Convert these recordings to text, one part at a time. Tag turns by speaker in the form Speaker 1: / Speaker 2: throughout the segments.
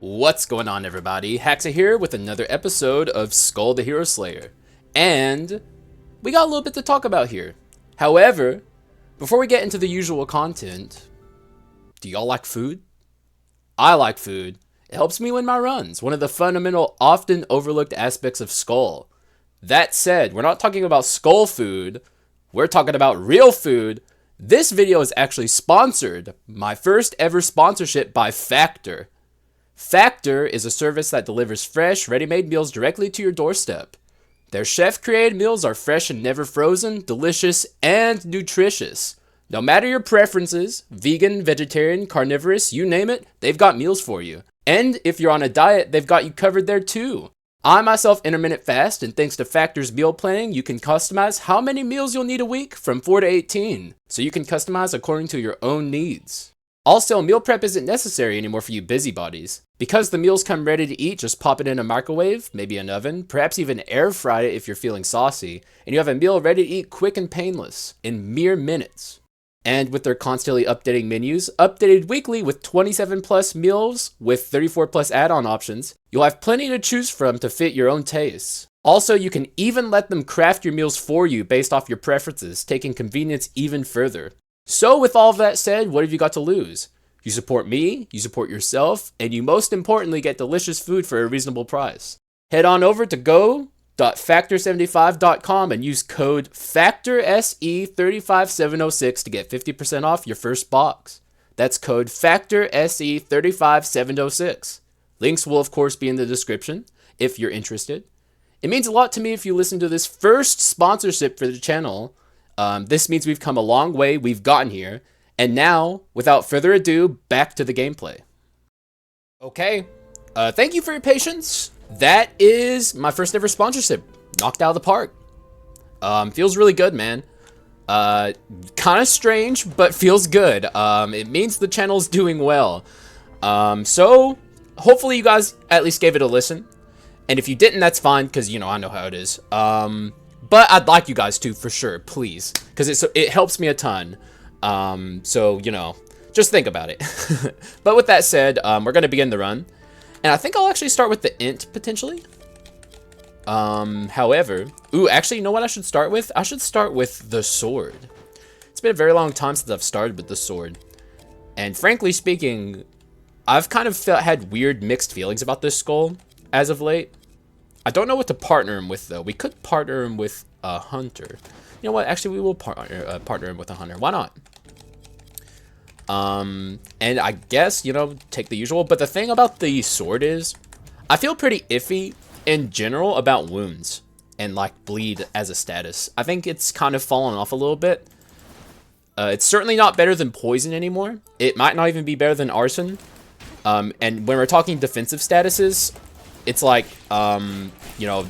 Speaker 1: What's going on, everybody? Haxa here with another episode of Skul the Hero Slayer. And we got a little bit to talk about here. However, before we get into the usual content, do y'all like food? I like food. It helps me win my runs, one of the fundamental, often overlooked aspects of Skul. That said, we're not talking about Skul food, we're talking about real food. This video is actually sponsored, my first ever sponsorship by Factor. Factor is a service that delivers fresh, ready-made meals directly to your doorstep. Their chef-created meals are fresh and never frozen, delicious, and nutritious. No matter your preferences, vegan, vegetarian, carnivorous, you name it, they've got meals for you. And if you're on a diet, they've got you covered there too. I myself intermittent fast, and thanks to Factor's meal planning, you can customize how many meals you'll need a week from 4 to 18, so you can customize according to your own needs. Also, meal prep isn't necessary anymore for you busybodies. Because the meals come ready to eat, just pop it in a microwave, maybe an oven, perhaps even air fry it if you're feeling saucy, and you have a meal ready to eat quick and painless, in mere minutes. And with their constantly updating menus, updated weekly with 27 plus meals with 34 plus add-on options, you'll have plenty to choose from to fit your own tastes. Also, you can even let them craft your meals for you based off your preferences, taking convenience even further. So with all of that said, what have you got to lose? You support me, you support yourself, and you most importantly get delicious food for a reasonable price. Head on over to go.factor75.com and use code FACTORSE35706 to get 50% off your first box. That's code FACTORSE35706. Links will of course be in the description if you're interested. It means a lot to me if you listen to this first sponsorship for the channel. This means we've come a long way, we've gotten here, and now, without further ado, back to the gameplay. Okay, thank you for your patience. That is my first ever sponsorship, knocked out of the park. Feels really good, man. Kind of strange, but feels good. It means the channel's doing well. So, hopefully you guys at least gave it a listen. And if you didn't, that's fine, because, you know, I know how it is. But I'd like you guys to, for sure, please. Because it helps me a ton. So, you know, just think about it. But with that said, we're going to begin the run. And I think I'll actually start with the int, potentially. However... Ooh, actually, you know what I should start with? I should start with the sword. It's been a very long time since I've started with the sword. And frankly speaking, I've kind of had weird mixed feelings about this skull as of late. I don't know what to partner him with, though. We could partner him with a hunter. You know what? Actually, we will partner him with a hunter. Why not? And I guess, you know, take the usual. But the thing about the sword is, I feel pretty iffy in general about wounds and, like, bleed as a status. I think it's kind of fallen off a little bit. It's certainly not better than poison anymore. It might not even be better than arson. And when we're talking defensive statuses... It's like, you know,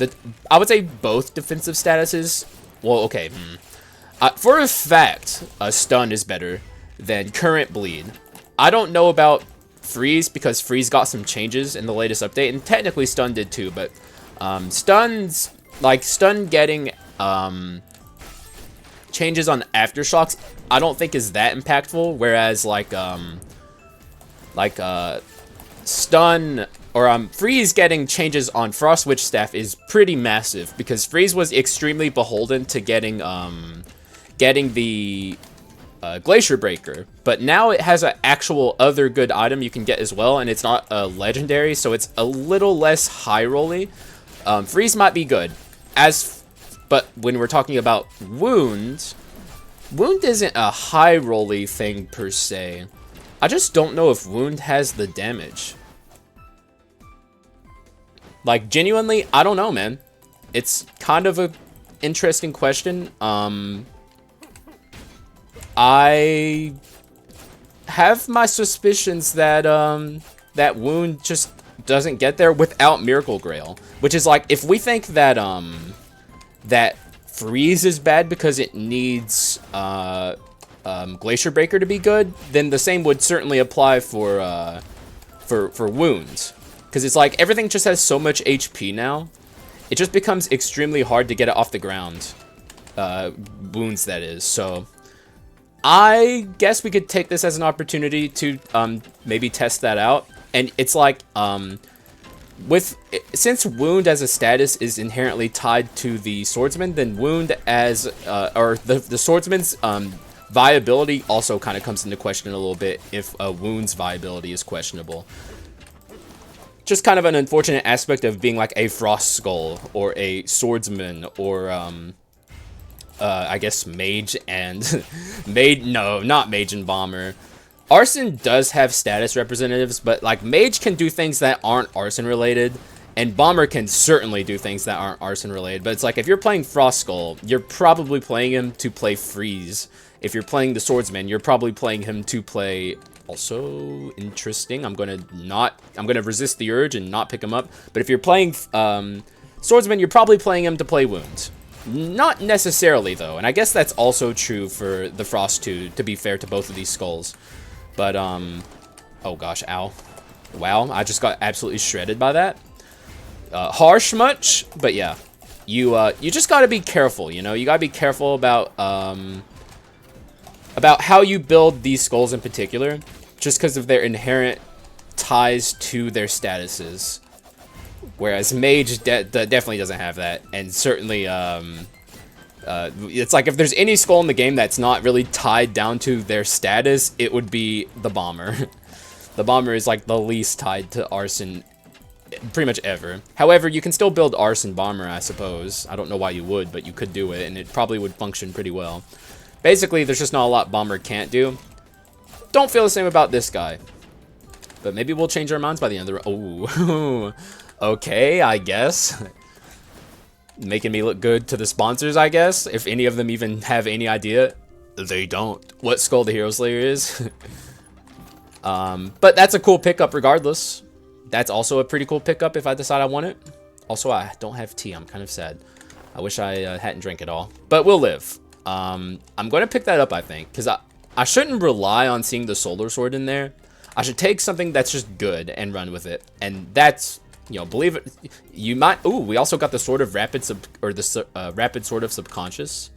Speaker 1: I would say both defensive statuses. Well, okay. For a fact, stun is better than current bleed. I don't know about freeze because freeze got some changes in the latest update, and technically stun did too. But stuns, like stun getting changes on aftershocks, I don't think is that impactful. Whereas stun. Or freeze getting changes on Frost Witch Staff is pretty massive because freeze was extremely beholden to getting the Glacier Breaker, but now it has an actual other good item you can get as well, and it's not a legendary, so it's a little less high rolly. Freeze might be good, but when we're talking about wound isn't a high rolly thing per se. I just don't know if wound has the damage. Like, genuinely, I don't know, man. It's kind of a interesting question. I have my suspicions that, that wound just doesn't get there without Miracle Grail. Which is like, if we think that, that freeze is bad because it needs, Glacier Breaker to be good, then the same would certainly apply for wounds. Because it's like, everything just has so much HP now. It just becomes extremely hard to get it off the ground. Wounds, that is. So, I guess we could take this as an opportunity to maybe test that out. And it's like, since wound as a status is inherently tied to the swordsman, then wound as, or the swordsman's, viability also kind of comes into question a little bit if a wound's viability is questionable. Just kind of an unfortunate aspect of being like a frost skull or a swordsman or I guess mage and no, not mage and bomber. Arson does have status representatives, but like mage can do things that aren't arson related, and bomber can certainly do things that aren't arson related. But it's like if you're playing frost skull, you're probably playing him to play freeze. If you're playing the swordsman, you're probably playing him to play. Also interesting. I'm gonna resist the urge and not pick him up. But if you're playing swordsman, you're probably playing him to play wounds. Not necessarily though, and I guess that's also true for the Frost 2, to be fair to both of these skulls. But oh gosh, ow. Wow, I just got absolutely shredded by that. Harsh much, but yeah. You just gotta be careful, you know? You gotta be careful about how you build these skulls in particular, just because of their inherent ties to their statuses. Whereas Mage definitely doesn't have that, and certainly, it's like if there's any skull in the game that's not really tied down to their status, it would be the Bomber. The Bomber is like the least tied to Arson pretty much ever. However, you can still build Arson Bomber, I suppose. I don't know why you would, but you could do it, and it probably would function pretty well. Basically, there's just not a lot Bomber can't do. Don't feel the same about this guy. But maybe we'll change our minds by the end of the... Oh, okay, I guess. Making me look good to the sponsors, I guess. If any of them even have any idea. They don't. What Skul the Hero Slayer is. But that's a cool pickup regardless. That's also a pretty cool pickup if I decide I want it. Also, I don't have tea. I'm kind of sad. I wish I hadn't drank it all. But we'll live. I'm going to pick that up, I think. Because I shouldn't rely on seeing the Solar Sword in there. I should take something that's just good and run with it. And that's, you know, believe it. You might. Ooh, we also got the Sword of Rapid Rapid Sword of Subconscious.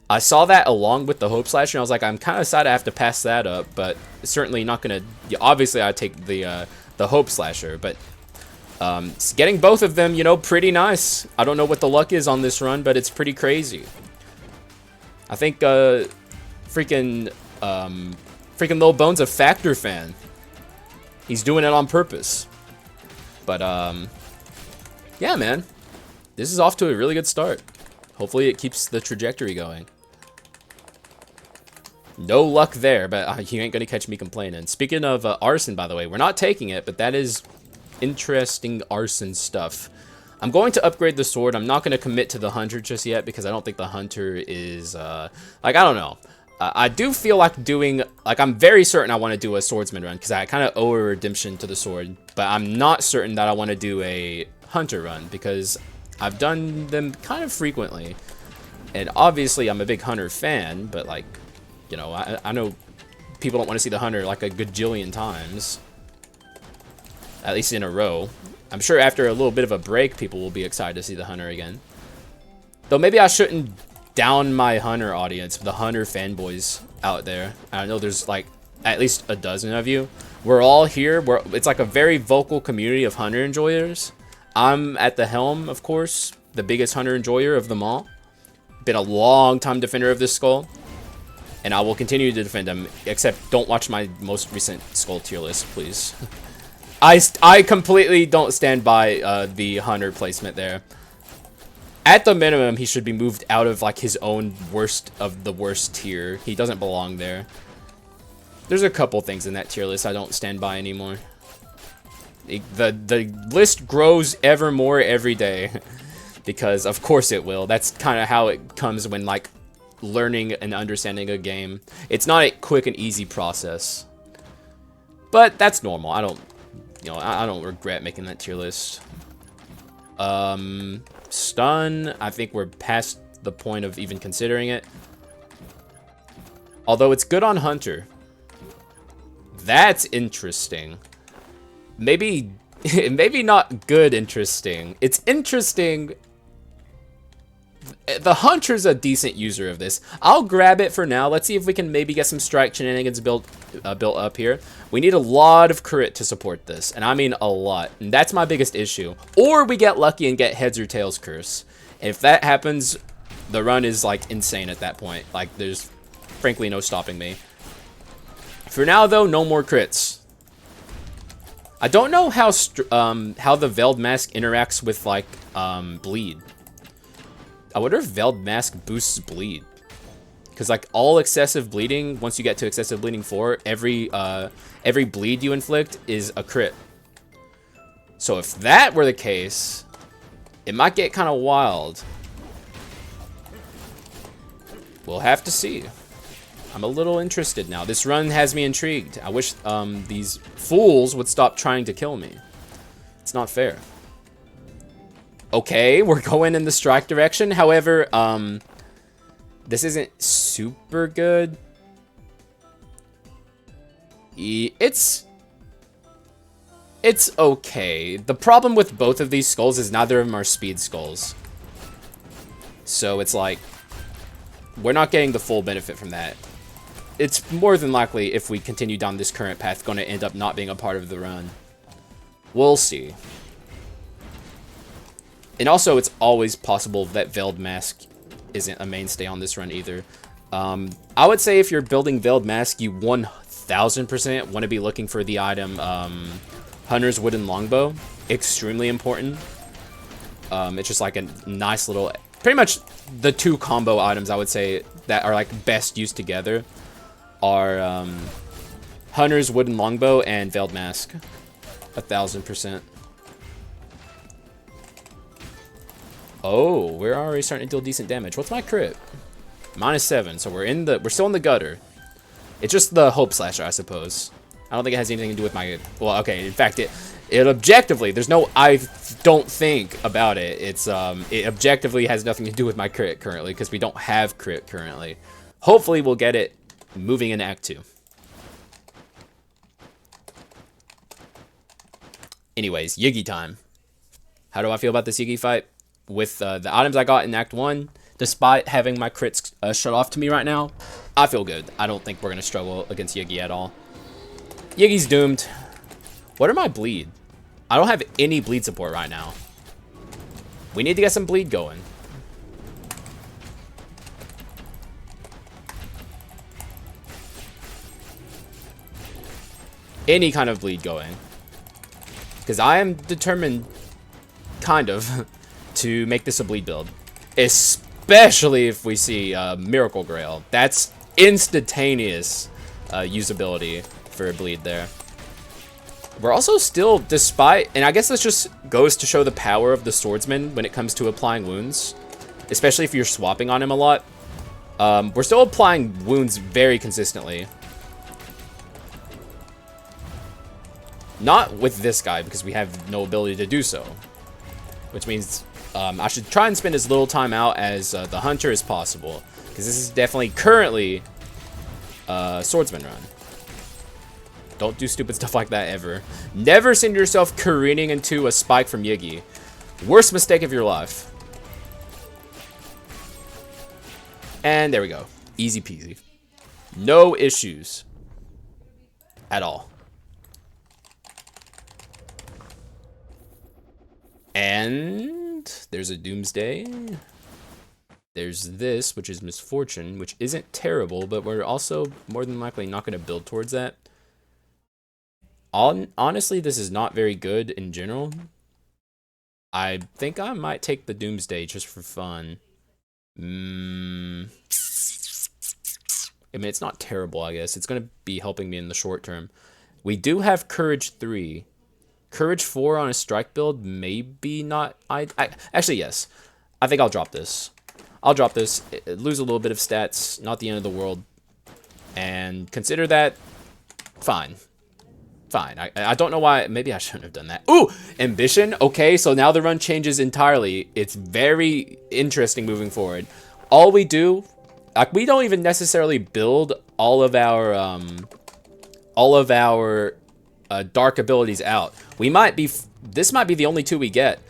Speaker 1: I saw that along with the Hope Slasher, and I was like, I'm kind of sad I have to pass that up, but certainly not gonna. Obviously, I take the Hope Slasher, but getting both of them, you know, pretty nice. I don't know what the luck is on this run, but it's pretty crazy. I think freaking Lil Bone's a Factor fan. He's doing it on purpose. But yeah, man, this is off to a really good start. Hopefully, it keeps the trajectory going. No luck there, but you ain't gonna catch me complaining. Speaking of arson, by the way, we're not taking it, but that is interesting arson stuff. I'm going to upgrade the sword. I'm not going to commit to the hunter just yet because I don't think the hunter is, like, I don't know. I do feel like doing, like, I'm very certain I want to do a swordsman run because I kind of owe a redemption to the sword, but I'm not certain that I want to do a hunter run because I've done them kind of frequently. And obviously, I'm a big hunter fan, but, like, you know, I know people don't want to see the hunter like a gajillion times. At least in a row. I'm sure after a little bit of a break, people will be excited to see the hunter again. Though maybe I shouldn't down my hunter audience, the hunter fanboys out there. I know there's like at least a dozen of you. We're all here. It's like a very vocal community of hunter enjoyers. I'm at the helm, of course, the biggest hunter enjoyer of them all. Been a long time defender of this skull. And I will continue to defend him, except don't watch my most recent skull tier list, please. I completely don't stand by the hunter placement there. At the minimum, he should be moved out of like his own worst of the worst tier. He doesn't belong there. There's a couple things in that tier list I don't stand by anymore. The list grows ever more every day. Because of course it will. That's kind of how it comes when like learning and understanding a game. It's not a quick and easy process. But that's normal. I don't regret making that tier list. Stun, I think we're past the point of even considering it. Although it's good on Hunter. That's interesting. Maybe not good interesting. It's interesting, the Hunter's a decent user of this. I'll grab it for now. Let's see if we can maybe get some strike shenanigans built up here. We need a lot of crit to support this, and I mean a lot. And that's my biggest issue. Or we get lucky and get heads or tails curse. And if that happens, the run is like insane at that point. Like there's frankly no stopping me. For now though, no more crits. I don't know how the Veiled Mask interacts with like bleed. I wonder if Veiled Mask boosts bleed. Because like all excessive bleeding, once you get to excessive bleeding 4, every bleed you inflict is a crit. So if that were the case, it might get kind of wild. We'll have to see. I'm a little interested now. This run has me intrigued. I wish these fools would stop trying to kill me. It's not fair. Okay, we're going in the strike direction. However, this isn't super good. It's okay. The problem with both of these skulls is neither of them are speed skulls. So it's like, we're not getting the full benefit from that. It's more than likely, if we continue down this current path, going to end up not being a part of the run. We'll see. And also, it's always possible that Veiled Mask isn't a mainstay on this run either. I would say if you're building Veiled Mask, you 1000% want to be looking for the item Hunter's Wooden Longbow. Extremely important. It's just like a nice little... Pretty much the two combo items, I would say, that are like best used together are Hunter's Wooden Longbow and Veiled Mask. 1000%. Oh, we're already starting to deal decent damage. What's my crit? -7, so we're still in the gutter. It's just the Hope Slasher, I suppose. I don't think it has anything to do with my... Well, okay, in fact, it objectively, there's no I don't think about it. It objectively has nothing to do with my crit currently, because we don't have crit currently. Hopefully, we'll get it moving into Act 2. Anyways, Yiggy time. How do I feel about this Yiggy fight? With the items I got in Act 1, despite having my crits shut off to me right now, I feel good. I don't think we're going to struggle against Yiggy at all. Yiggy's doomed. What are my bleed? I don't have any bleed support right now. We need to get some bleed going. Any kind of bleed going. Because I am determined, kind of, to make this a bleed build. Especially if we see Miracle Grail. That's instantaneous usability for a bleed there. We're also still, despite, and I guess this just goes to show the power of the swordsman when it comes to applying wounds, especially if you're swapping on him a lot. We're still applying wounds very consistently. Not with this guy, because we have no ability to do so. Which means I should try and spend as little time out as the hunter as possible, because this is definitely currently a swordsman run. Don't do stupid stuff like that ever. Never send yourself careening into a spike from Yiggy. Worst mistake of your life. And there we go. Easy peasy. No issues. At all. And there's a Doomsday. There's this, which is Misfortune, which isn't terrible, but we're also more than likely not going to build towards that. Honestly, this is not very good in general. I think I might take the Doomsday just for fun. I mean, it's not terrible, I guess. It's going to be helping me in the short term. We do have Courage 3. Courage 4 on a strike build, maybe not. Actually, yes. I think I'll drop this. I'll drop this, lose a little bit of stats, not the end of the world. And consider that fine. Fine. I don't know why. Maybe I shouldn't have done that. Ooh! Ambition. Okay, so now the run changes entirely. It's very interesting moving forward. All we do, like, we don't even necessarily build all of our dark abilities out. We might be, this might be the only two we get.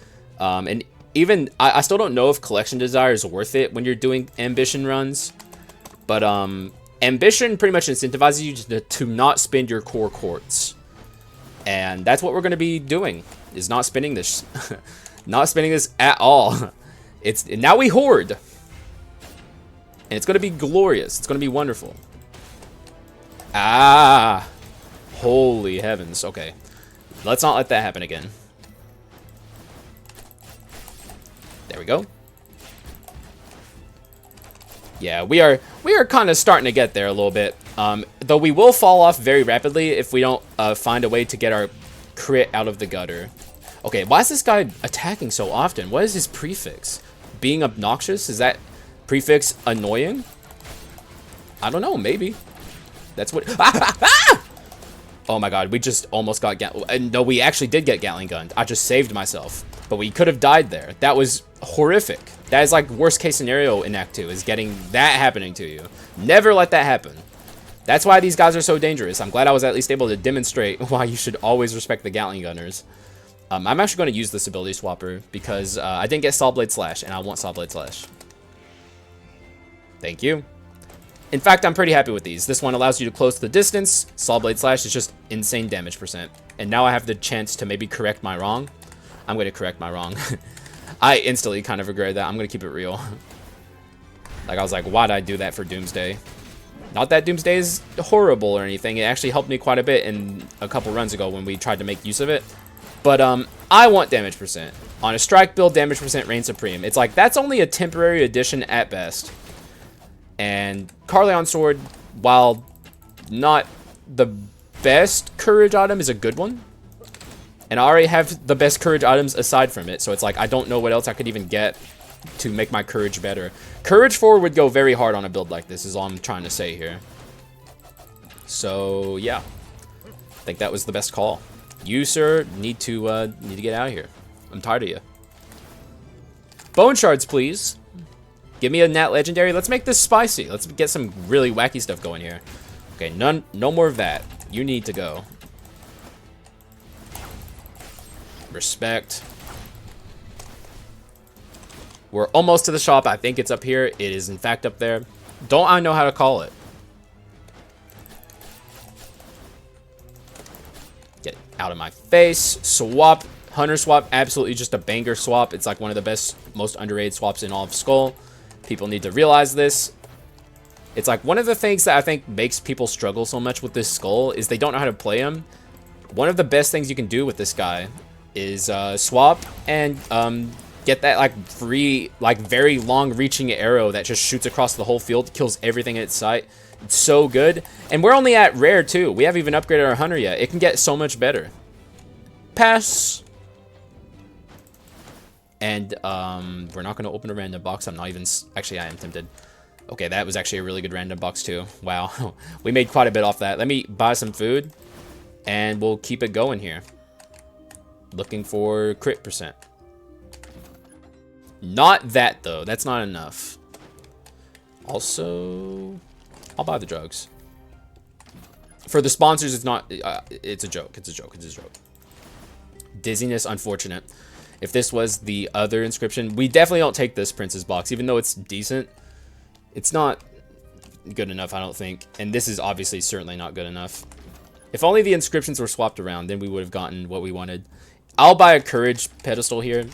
Speaker 1: And even I still don't know if Collection Desire is worth it when you're doing ambition runs, but ambition pretty much incentivizes you to not spend your core quartz, and that's what we're going to be doing, is not spending this. Not spending this at all. Now we hoard, and it's going to be glorious. It's going to be wonderful. Ah, holy heavens. Okay, let's not let that happen again. There we go. Yeah, we are kind of starting to get there a little bit. Though we will fall off very rapidly if we don't find a way to get our crit out of the gutter. Okay, why is this guy attacking so often? What is his prefix? Being obnoxious? Is that prefix annoying? I don't know, maybe. That's what... Oh my god, we just almost got... No, we actually did get Gatling gunned. I just saved myself. But we could have died there. That was horrific. That is like worst case scenario in Act 2, is getting that happening to you. Never let that happen. That's why these guys are so dangerous. I'm glad I was at least able to demonstrate why you should always respect the Gatling gunners. I'm actually going to use this ability swapper because I didn't get Saw Blade Slash, and I want Saw Blade Slash. Thank you. In fact, I'm pretty happy with these. This one allows you to close the distance. Saw Blade Slash is just insane damage %. And now I have the chance to maybe correct my wrong. I'm going to correct my wrong. I instantly kind of regret that. I'm going to keep it real. Like, I was like, why'd I do that for Doomsday? Not that Doomsday is horrible or anything. It actually helped me quite a bit in a couple runs ago when we tried to make use of it. But I want damage %. On a strike build, damage % reigns supreme. It's like, that's only a temporary addition at best. And Carleon Sword, while not the best courage item, is a good one. And I already have the best courage items aside from it. So it's like, I don't know what else I could even get to make my courage better. Courage 4 would go very hard on a build like this, is all I'm trying to say here. So, yeah. I think that was the best call. You, sir, need to get out of here. I'm tired of you. Bone shards, please. Give me a nat legendary. Let's make this spicy. Let's get some really wacky stuff going here. Okay, no more of that. You need to go. Respect. We're almost to the shop. I think it's up here. It is, in fact, up there. Don't I know how to call it? Get out of my face. Swap. Hunter swap. Absolutely just a banger swap. It's like one of the best, most underrated swaps in all of Skul. People need to realize this. It's like one of the things that I think makes people struggle so much with this Skul is they don't know how to play him. One of the best things you can do with this guy is swap and get that like free, like very long reaching arrow that just shoots across the whole field, kills everything in its sight. It's so good. And we're only at rare too. We haven't even upgraded our hunter yet. It can get so much better. Pass. And we're not going to open a random box. I'm not even... Actually, I am tempted. Okay, that was actually a really good random box too. Wow. We made quite a bit off that. Let me buy some food. And we'll keep it going here. Looking for crit %. Not that, though. That's not enough. Also, I'll buy the drugs. For the sponsors, it's not... it's a joke. It's a joke. It's a joke. Dizziness, unfortunate. If this was the other inscription, we definitely don't take this Prince's box, even though it's decent. It's not good enough, I don't think. And this is obviously certainly not good enough. If only the inscriptions were swapped around, then we would have gotten what we wanted. I'll buy a courage pedestal here.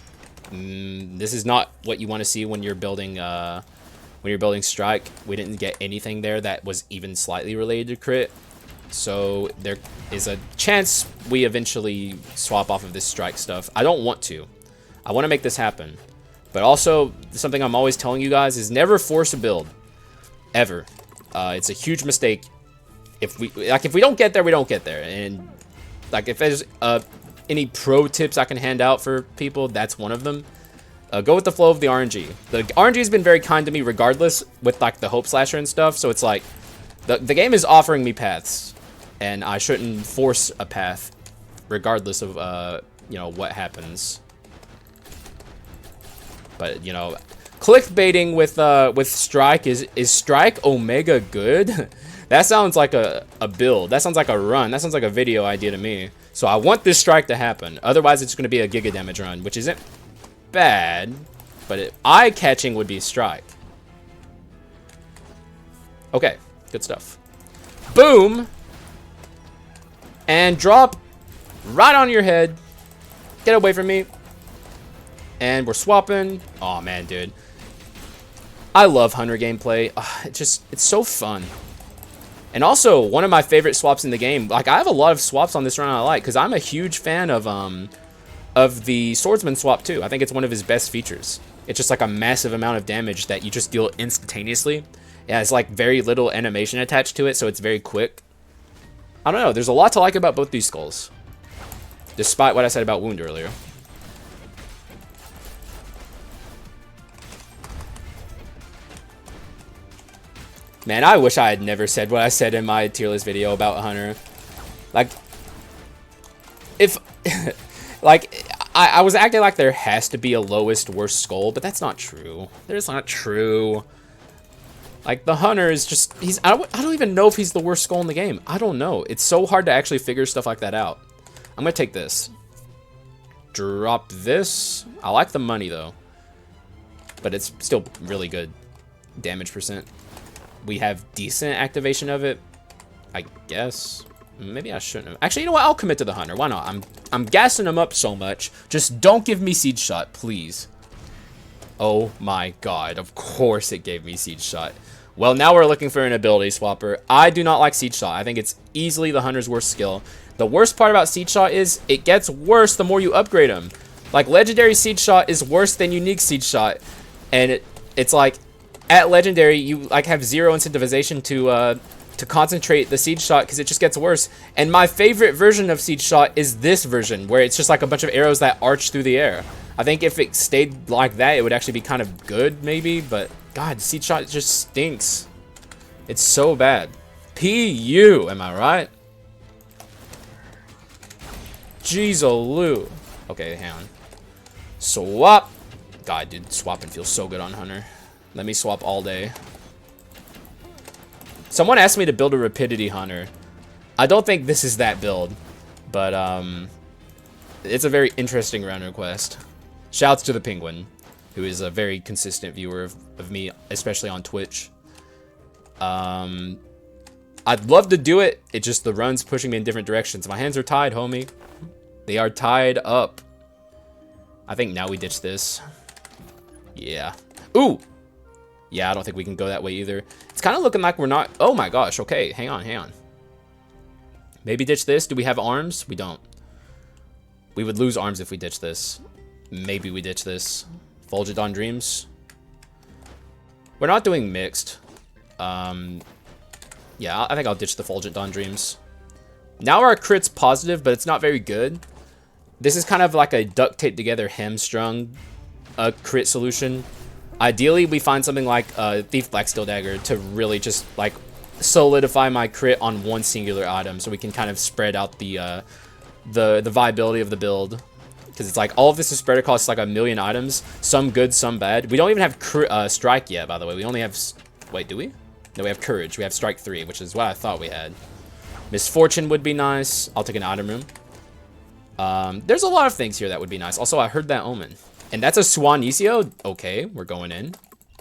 Speaker 1: This is not what you want to see when you're building strike. We didn't get anything there that was even slightly related to crit. So there is a chance we eventually swap off of this strike stuff. I don't want to. I want to make this happen. But also, something I'm always telling you guys is never force a build. Ever. It's a huge mistake. If we don't get there, we don't get there. And like if there's any pro tips I can hand out for people, that's one of them. Go with the flow of the RNG. The RNG has been very kind to me regardless with like the Hope Slasher and stuff. So it's like the game is offering me paths. And I shouldn't force a path, regardless of, you know, what happens. But, you know, clickbaiting with Strike, is Strike Omega good? That sounds like a build. That sounds like a run. That sounds like a video idea to me. So I want this Strike to happen. Otherwise, it's going to be a Giga Damage run, which isn't bad, but eye-catching would be strike. Okay, good stuff. Boom! And drop right on your head. Get away from me. And we're swapping. Oh, man, dude. I love Hunter gameplay. It's so fun. And also, one of my favorite swaps in the game. Like, I have a lot of swaps on this run I like, because I'm a huge fan of the swordsman swap too. I think it's one of his best features. It's just like a massive amount of damage that you just deal instantaneously. It has like very little animation attached to it, so it's very quick. I don't know. There's a lot to like about both these skulls, despite what I said about wound earlier. Man, I wish I had never said what I said in my tier list video about Hunter. Like, if... like, I was acting like there has to be a lowest worst skull, but that's not true. That's not true. Like, the Hunter is just... I don't even know if he's the worst skull in the game. I don't know. It's so hard to actually figure stuff like that out. I'm gonna take this. Drop this. I like the money, though. But it's still really good damage percent. We have decent activation of it, I guess. Maybe I shouldn't have. Actually, you know what? I'll commit to the Hunter. Why not? I'm gassing him up so much. Just don't give me Siege Shot, please. Oh my god. Of course it gave me Siege Shot. Well, now we're looking for an ability swapper. I do not like Siege Shot. I think it's easily the Hunter's worst skill. The worst part about Siege Shot is it gets worse the more you upgrade him. Like, Legendary Siege Shot is worse than Unique Siege Shot. And it's like... At Legendary, you like have zero incentivization to concentrate the Siege Shot because it just gets worse. And my favorite version of Siege Shot is this version, where it's just like a bunch of arrows that arch through the air. I think if it stayed like that, it would actually be kind of good, maybe. But, God, Siege Shot just stinks. It's so bad. PU, am I right? Jeez-o-loo. Okay, hang on. Swap. God, dude, swapping feels so good on Hunter. Let me swap all day. Someone asked me to build a Rapidity Hunter. I don't think this is that build, but it's a very interesting round request. Shouts to the Penguin, who is a very consistent viewer of me, especially on Twitch. I'd love to do it. It just, the run's pushing me in different directions. My hands are tied, homie. They are tied up. I think now we ditch this. Yeah. Ooh! Yeah, I don't think we can go that way either. It's kind of looking like we're not... Oh my gosh, okay. Hang on, hang on. Maybe ditch this. Do we have arms? We don't. We would lose arms if we ditch this. Maybe we ditch this. Fulgent Dawn Dreams. We're not doing mixed. Yeah, I think I'll ditch the Fulgent Dawn Dreams. Now our crit's positive, but it's not very good. This is kind of like a duct tape together hamstrung crit solution. Ideally, we find something like Thief Black Steel Dagger to really just like solidify my crit on one singular item, so we can kind of spread out the viability of the build. Because it's like all of this is spread across like a million items, some good, some bad. We don't even have strike yet, by the way. We only have... Wait, do we? No, we have courage. We have strike 3, which is what I thought we had. Misfortune would be nice. I'll take an item room. There's a lot of things here that would be nice. Also, I heard that Omen. And that's a Swanisio? Okay, we're going in.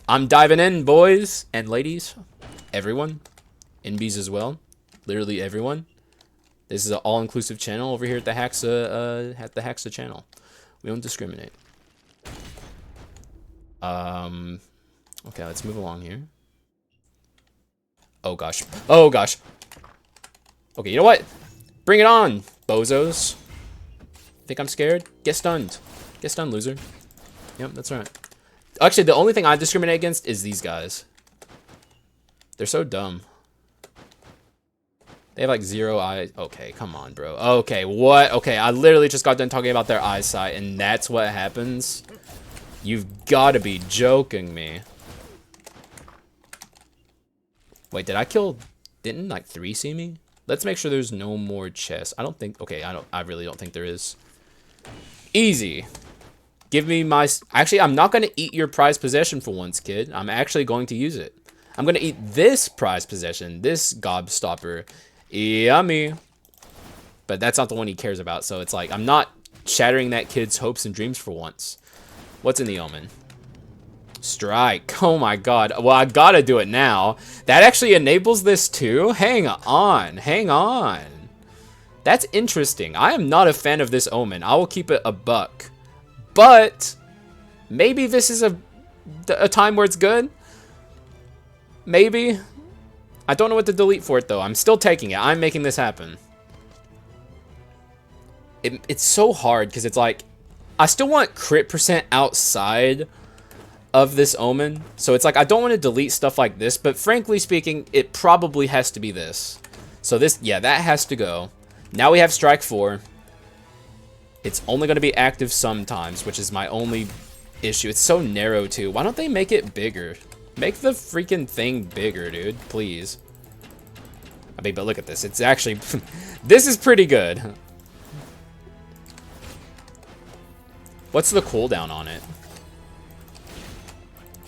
Speaker 1: I'm diving in, boys and ladies. Everyone. NBs as well. Literally everyone. This is an all-inclusive channel over here at the Haxa channel. We don't discriminate. Okay, let's move along here. Oh gosh. Oh gosh. Okay, you know what? Bring it on, bozos. Think I'm scared? Get stunned. Get stunned, loser. Yep, that's right. Actually, the only thing I discriminate against is these guys. They're so dumb. They have like 0 eyes. Okay, come on, bro. Okay, what? Okay, I literally just got done talking about their eyesight, and that's what happens? You've got to be joking me. Wait, did I kill... Didn't like 3 see me? Let's make sure there's no more chests. I don't think... Okay, I really don't think there is. Easy. Give me my... Actually, I'm not going to eat your prized possession for once, kid. I'm actually going to use it. I'm going to eat this prized possession. This gobstopper. Yummy. But that's not the one he cares about. So it's like, I'm not shattering that kid's hopes and dreams for once. What's in the Omen? Strike. Oh my god. Well, I gotta do it now. That actually enables this too? Hang on. Hang on. That's interesting. I am not a fan of this Omen. I will keep it a buck. But maybe this is a time where it's good? Maybe. I don't know what to delete for it though. I'm still taking it. I'm making this happen. It's so hard because it's like I still want crit percent outside of this Omen. So it's like I don't want to delete stuff like this, but frankly speaking, it probably has to be this. So this, yeah, that has to go. Now we have strike 4. It's only going to be active sometimes, which is my only issue. It's so narrow too. Why don't they make it bigger? Make the freaking thing bigger, dude. Please. I mean, but look at this. It's actually... this is pretty good. What's the cooldown on it?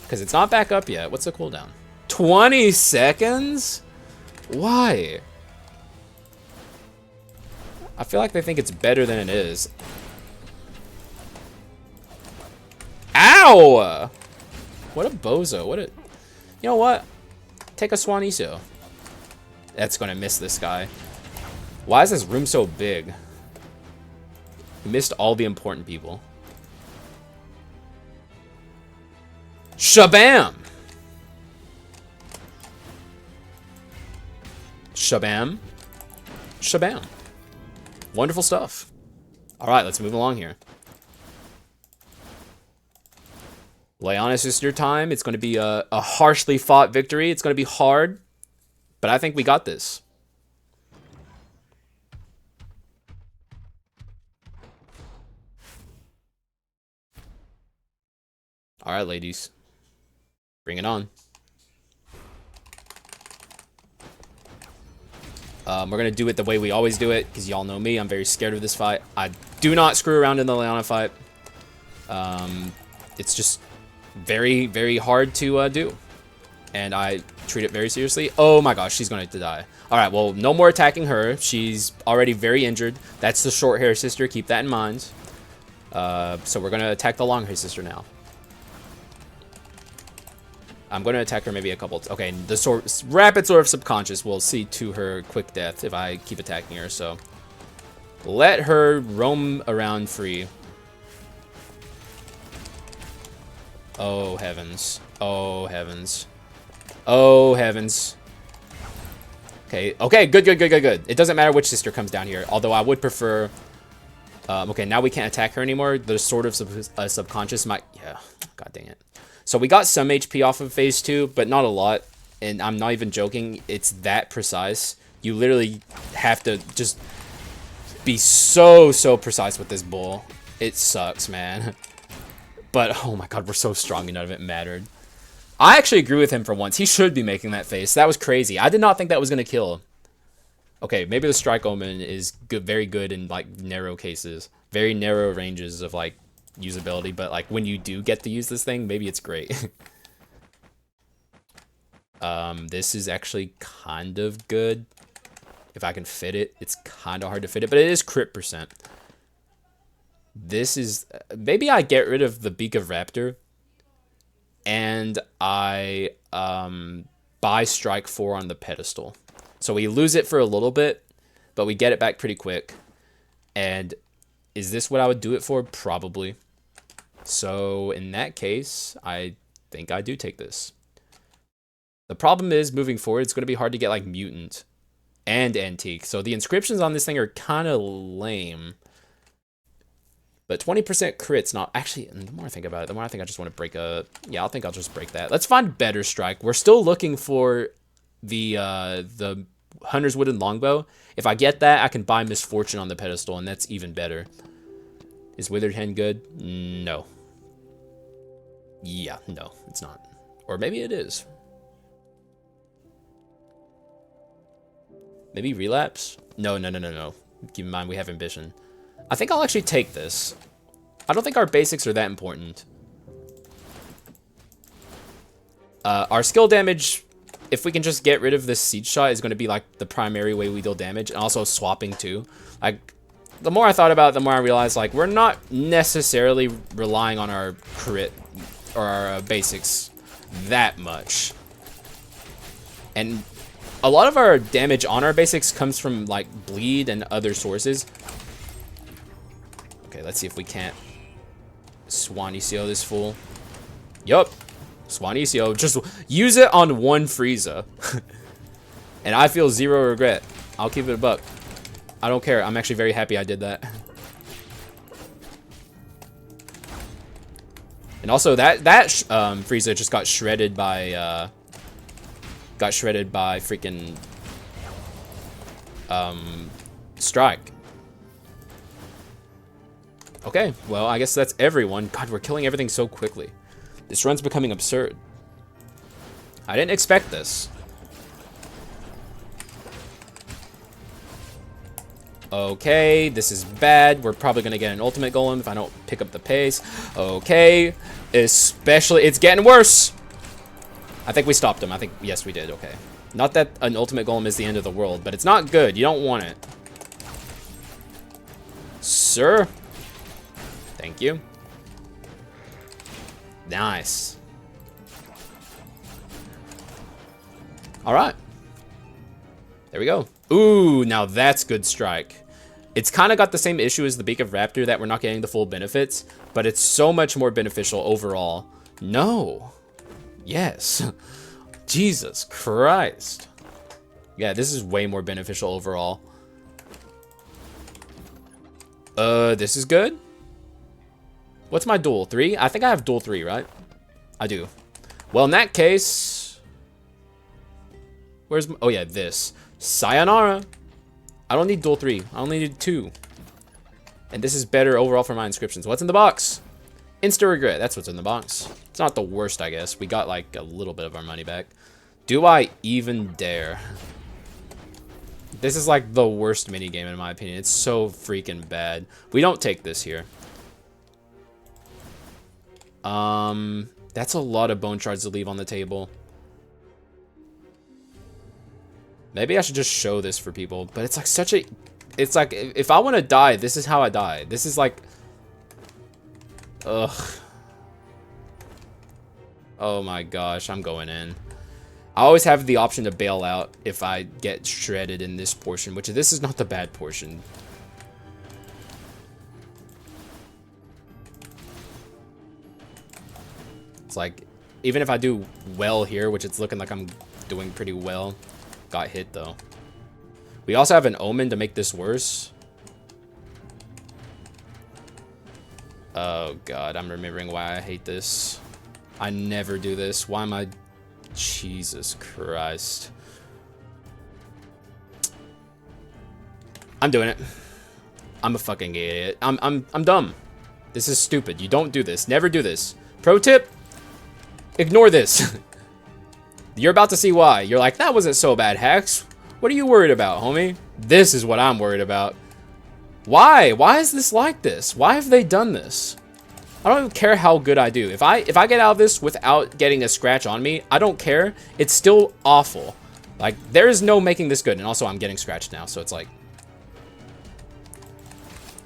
Speaker 1: Because it's not back up yet. What's the cooldown? 20 seconds? Why? I feel like they think it's better than it is. Ow! What a bozo. What a... You know what? Take a Swaniso. That's gonna miss this guy. Why is this room so big? We missed all the important people. Shabam! Shabam. Shabam. Wonderful stuff. Alright, let's move along here. Leonia, it's your time. It's going to be a harshly fought victory. It's going to be hard, but I think we got this. Alright, ladies. Bring it on. We're going to do it the way we always do it, because y'all know me. I'm very scared of this fight. I do not screw around in the Leonia fight. It's just very, very hard to do. And I treat it very seriously. Oh my gosh, she's going to die. Alright, well, no more attacking her. She's already very injured. That's the short hair sister. Keep that in mind. So we're going to attack the long hair sister now. I'm going to attack her maybe a couple... Okay, the rapid sword of subconscious will see to her quick death if I keep attacking her, so... Let her roam around free. Oh, heavens. Oh, heavens. Oh, heavens. Okay, okay, good, good, good, good, good. It doesn't matter which sister comes down here, although I would prefer... okay, now we can't attack her anymore. The sword of subconscious might... Yeah, god dang it. So we got some HP off of phase 2, but not a lot. And I'm not even joking. It's that precise. You literally have to just be so precise with this bull. It sucks, man. But, oh my god, we're so strong and none of it mattered. I actually agree with him for once. He should be making that face. That was crazy. I did not think that was going to kill. Okay, maybe the Strike Omen is good, very good in, like, narrow cases. Very narrow ranges of, like, usability, but like when you do get to use this thing, maybe it's great. This is actually kind of good if I can fit it. It's kind of hard to fit it, but it is crit percent. This is maybe I get rid of the Beak of Raptor and I buy strike 4 on the pedestal, so we lose it for a little bit but we get it back pretty quick. And is this what I would do it for? Probably. So in that case, I think I do take this. The problem is, moving forward, it's going to be hard to get, like, mutant and antique. So the inscriptions on this thing are kind of lame. But 20% crit's not... Actually, the more I think about it, the more I think I just want to break a... Yeah, I think I'll just break that. Let's find better strike. We're still looking for the Hunter's Wooden Longbow. If I get that, I can buy Misfortune on the pedestal, and that's even better. Is Withered Hand good? No. Yeah, no, it's not. Or maybe it is. Maybe Relapse? No. Keep in mind, we have Ambition. I think I'll actually take this. I don't think our basics are that important. Our skill damage, if we can just get rid of this Siege Shot, is going to be like the primary way we deal damage. And also swapping too. Like, the more I thought about it, the more I realized, like, we're not necessarily relying on our crit or our basics that much. And a lot of our damage on our basics comes from, like, bleed and other sources. Okay, let's see if we can't Swanisio this fool. Yup. Swanisio. Just use it on one Frieza. And I feel zero regret. I'll keep it a buck. I don't care. I'm actually very happy I did that. And also that Frieza just got shredded by freaking Strike. Okay, well, I guess that's everyone. God, we're killing everything so quickly. This run's becoming absurd. I didn't expect this. Okay, this is bad. We're probably gonna get an ultimate golem if I don't pick up the pace. Okay, especially, it's getting worse. I think we stopped him. I think, yes, we did. Okay. Not that an ultimate golem is the end of the world, but it's not good. You don't want it. Sir. Thank you. Nice. All right. There we go. Ooh, now that's good strike. It's kind of got the same issue as the Beak of Raptor that we're not getting the full benefits, but it's so much more beneficial overall. No. Yes. Jesus Christ. Yeah, this is way more beneficial overall. This is good. What's my duel? 3? I think I have duel 3, right? I do. Well, in that case... Where's my... Oh, yeah, this. Sayonara. I don't need duel 3. I only need 2. And this is better overall for my inscriptions. What's in the box? Insta regret. That's what's in the box. It's not the worst, I guess. We got, like, a little bit of our money back. Do I even dare? This is, like, the worst minigame, in my opinion. It's so freaking bad. We don't take this here. That's a lot of bone shards to leave on the table. Maybe I should just show this for people, but it's like such a... It's like, if I want to die, this is how I die. This is like... Ugh. Oh my gosh, I'm going in. I always have the option to bail out if I get shredded in this portion, which this is not the bad portion. It's like, even if I do well here, which it's looking like I'm doing pretty well, got hit though. We also have an Omen to make this worse. Oh god, I'm remembering why I hate this. I never do this. Why am I... Jesus Christ. I'm doing it. I'm a fucking idiot. I'm dumb. This is stupid. You don't do this. Never do this. Pro tip: ignore this. You're about to see why. You're like, that wasn't so bad, Hax. What are you worried about, homie? This is what I'm worried about. Why? Why is this like this? Why have they done this? I don't even care how good I do. If I get out of this without getting a scratch on me, I don't care. It's still awful. Like, there is no making this good. And also, I'm getting scratched now, so it's like...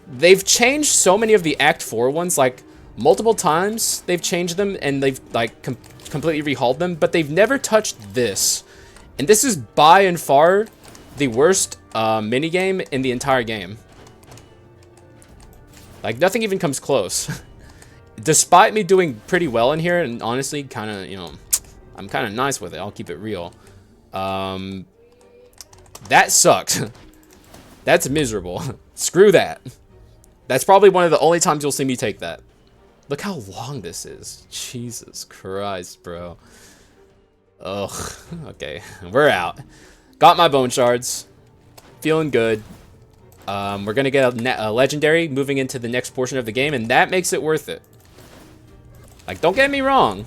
Speaker 1: They've changed so many of the Act 4 ones, like, multiple times they've changed them, and they've, like, completely rehauled them, but they've never touched this. And this is by and far the worst minigame in the entire game. Like, nothing even comes close. Despite me doing pretty well in here, and honestly, kind of, you know, I'm kind of nice with it. I'll keep it real. That sucks. That's miserable. Screw that. That's probably one of the only times you'll see me take that. Look how long this is. Jesus Christ, bro. Ugh. Okay, we're out. Got my bone shards. Feeling good. We're gonna get a legendary moving into the next portion of the game, and that makes it worth it. Like, don't get me wrong.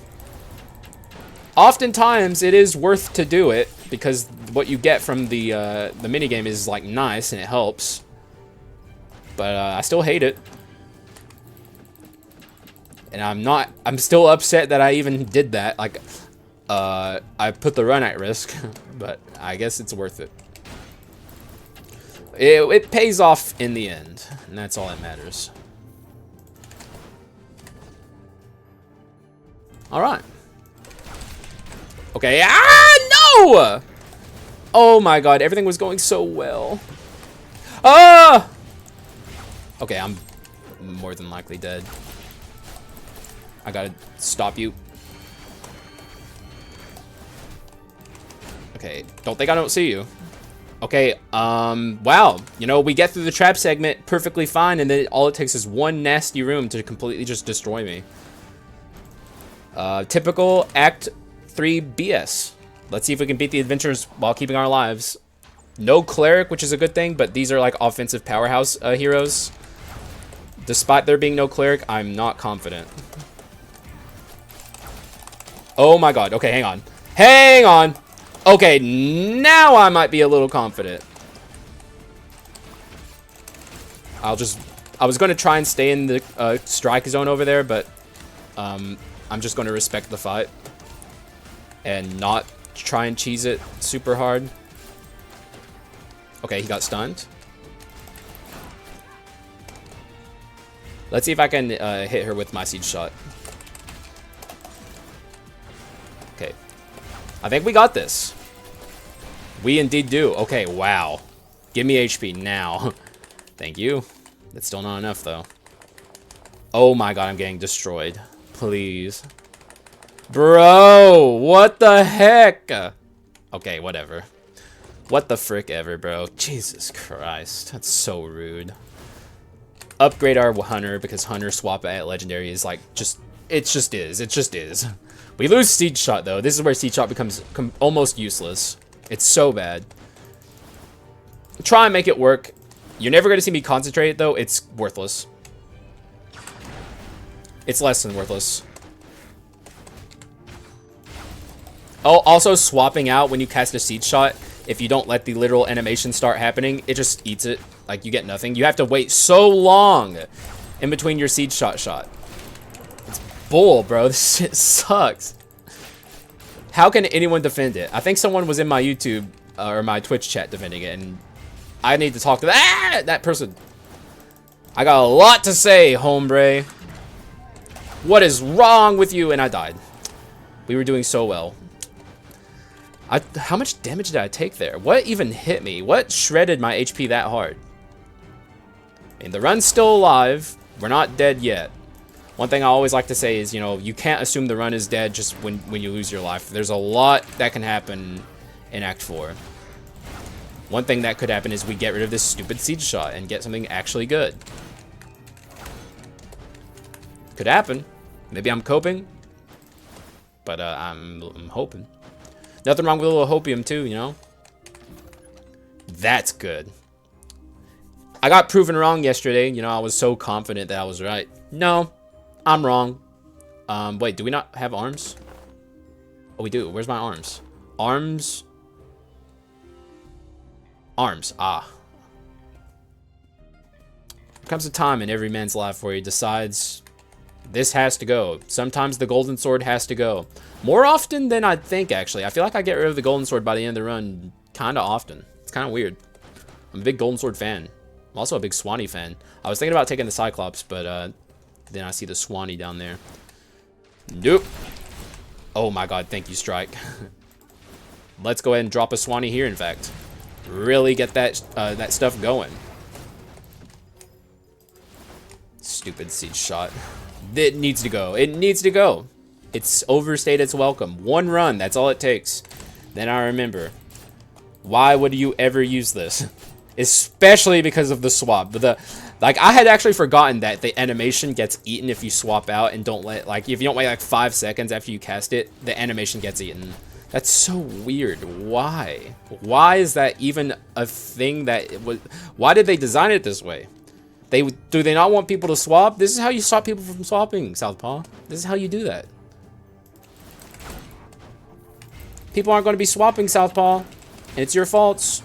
Speaker 1: Oftentimes, it is worth to do it, because what you get from the minigame is, like, nice, and it helps. But, I still hate it. And I'm still upset that I even did that. Like, I put the run at risk, but I guess it's worth it. It pays off in the end, and that's all that matters. All right. Okay. Ah, no! Oh my god, everything was going so well. Ah! Okay, I'm more than likely dead. I gotta stop you. Okay, don't think I don't see you. Okay, wow. You know, we get through the trap segment perfectly fine, and then all it takes is one nasty room to completely just destroy me. Typical Act 3 BS. Let's see if we can beat the adventurers while keeping our lives. No cleric, which is a good thing, but these are like offensive powerhouse heroes. Despite there being no cleric, I'm not confident. Oh my god. Okay, hang on. Hang on. Okay, now I might be a little confident. I was going to try and stay in the strike zone over there, but I'm just going to respect the fight and not try and cheese it super hard. Okay, he got stunned. Let's see if I can hit her with my siege shot. Okay. I think we got this. We indeed do. Okay, wow. Give me HP now. Thank you. That's still not enough, though. Oh my god, I'm getting destroyed. Please. Bro, what the heck? Okay, whatever. What the frick ever, bro. Jesus Christ. That's so rude. Upgrade our Hunter, because Hunter swap at Legendary is like, it just is. We lose Siege Shot, though. This is where Siege Shot becomes almost useless. It's so bad. Try and make it work. You're never going to see me concentrate, though. It's worthless. It's less than worthless. Oh, also swapping out when you cast a Siege Shot, if you don't let the literal animation start happening, it just eats it. Like, you get nothing. You have to wait so long in between your Siege shot. It's bull, bro. This shit sucks. How can anyone defend it? I think someone was in my YouTube or my Twitch chat defending it, and I need to talk to that person. I got a lot to say, hombre. What is wrong with you? And I died. We were doing so well. How much damage did I take there? What even hit me? What shredded my HP that hard? And the run's still alive. We're not dead yet. One thing I always like to say is, you know, you can't assume the run is dead just when you lose your life. There's a lot that can happen in Act 4. One thing that could happen is we get rid of this stupid Siege Shot and get something actually good. Could happen. Maybe I'm coping. But I'm hoping. Nothing wrong with a little hopium too, you know? That's good. I got proven wrong yesterday. You know, I was so confident that I was right. No, I'm wrong. Wait, do we not have arms? Oh, we do. Where's my arms? Arms. Arms. Ah. There comes a time in every man's life where he decides this has to go. Sometimes the golden sword has to go. More often than I'd think, actually. I feel like I get rid of the golden sword by the end of the run kind of often. It's kind of weird. I'm a big golden sword fan. I'm also a big Swanee fan. I was thinking about taking the Cyclops, but then I see the Swanee down there. Nope. Oh my god, thank you, Strike. Let's go ahead and drop a Swanee here, in fact. Really get that that stuff going. Stupid Siege Shot. It needs to go. It needs to go. It's overstayed its welcome. One run, that's all it takes. Then I remember. Why would you ever use this? Especially because of the swap. Like, I had actually forgotten that the animation gets eaten if you swap out and don't let, like, if you don't wait like 5 seconds after you cast it, the animation gets eaten. That's so weird. Why? Why is that even a thing that it was? Why did they design it this way? Do they not want people to swap? This is how you stop people from swapping, Southpaw. This is how you do that. People aren't going to be swapping, Southpaw. And it's your faults.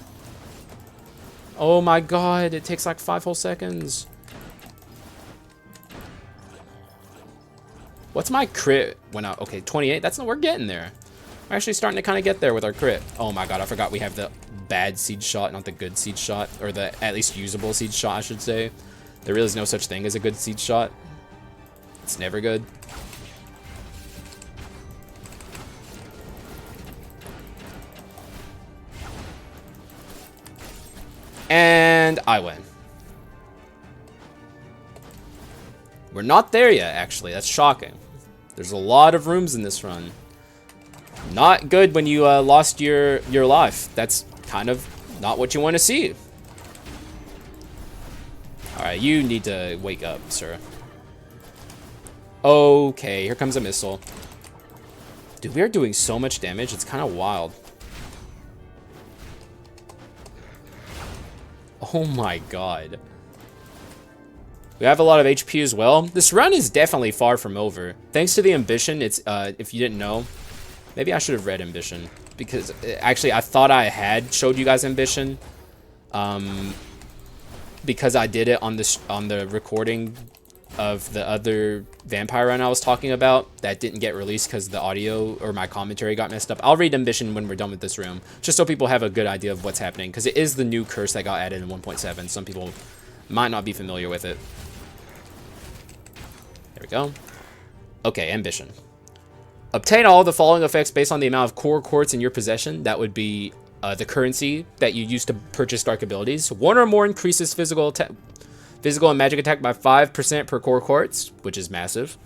Speaker 1: Oh my god, it takes like 5 whole seconds. What's my crit when I... Okay, 28. We're getting there. We're actually starting to kind of get there with our crit. Oh my god, I forgot we have the bad seed shot, not the good seed shot, or the at least usable seed shot, I should say. There really is no such thing as a good seed shot. It's never good. And I win. We're not there yet, actually. That's shocking. There's a lot of rooms in this run. Not good when you lost your life. That's kind of not what you want to see. Alright, you need to wake up, sir. Okay, here comes a missile. Dude, we are doing so much damage. It's kind of wild. Oh my god. We have a lot of HP as well. This run is definitely far from over. Thanks to the ambition, it's if you didn't know, maybe I should have read ambition, because actually I thought I had showed you guys ambition, because I did it on the recording of the other vampire run I was talking about that didn't get released because the audio or my commentary got messed up. I'll read ambition when we're done with this room, just so people have a good idea of what's happening, because it is the new curse that got added in 1.7. Some people might not be familiar with it. There we go. Okay, ambition. Obtain all the following effects based on the amount of core quartz in your possession. That would be the currency that you use to purchase dark abilities. One or more increases physical and magic attack by 5% per core quartz, which is massive.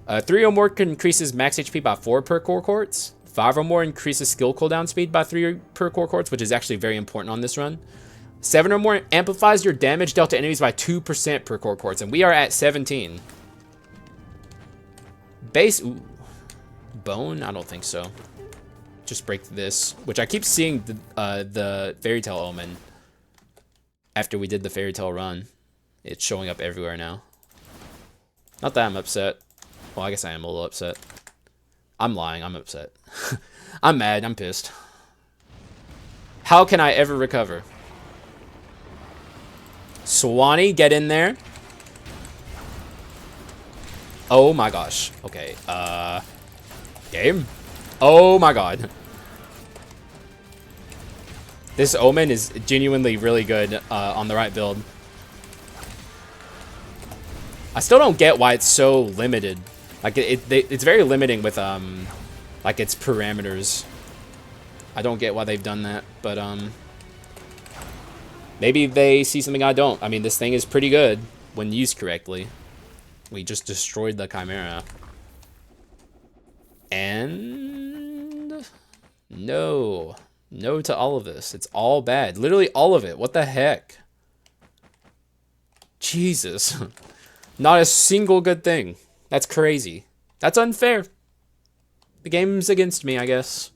Speaker 1: 3 or more increases max HP by 4 per core quartz. 5 or more increases skill cooldown speed by 3 per core quartz, which is actually very important on this run. 7 or more amplifies your damage dealt to enemies by 2% per core quartz, and we are at 17. Base, ooh. Bone? I don't think so. Just break this, which I keep seeing the fairy tale omen after we did the fairy tale run. It's showing up everywhere now. Not that I'm upset. Well, I guess I am a little upset. I'm lying. I'm upset. I'm mad. I'm pissed. How can I ever recover? Swanee, get in there. Oh my gosh. Okay. Game. Oh my god. This Omen is genuinely really good on the right build. I still don't get why it's so limited. Like it's very limiting with like its parameters. I don't get why they've done that, but maybe they see something I don't. I mean, this thing is pretty good when used correctly. We just destroyed the Chimera. And no to all of this. It's all bad. Literally all of it. What the heck? Jesus. Not a single good thing. That's crazy. That's unfair. The game's against me, I guess.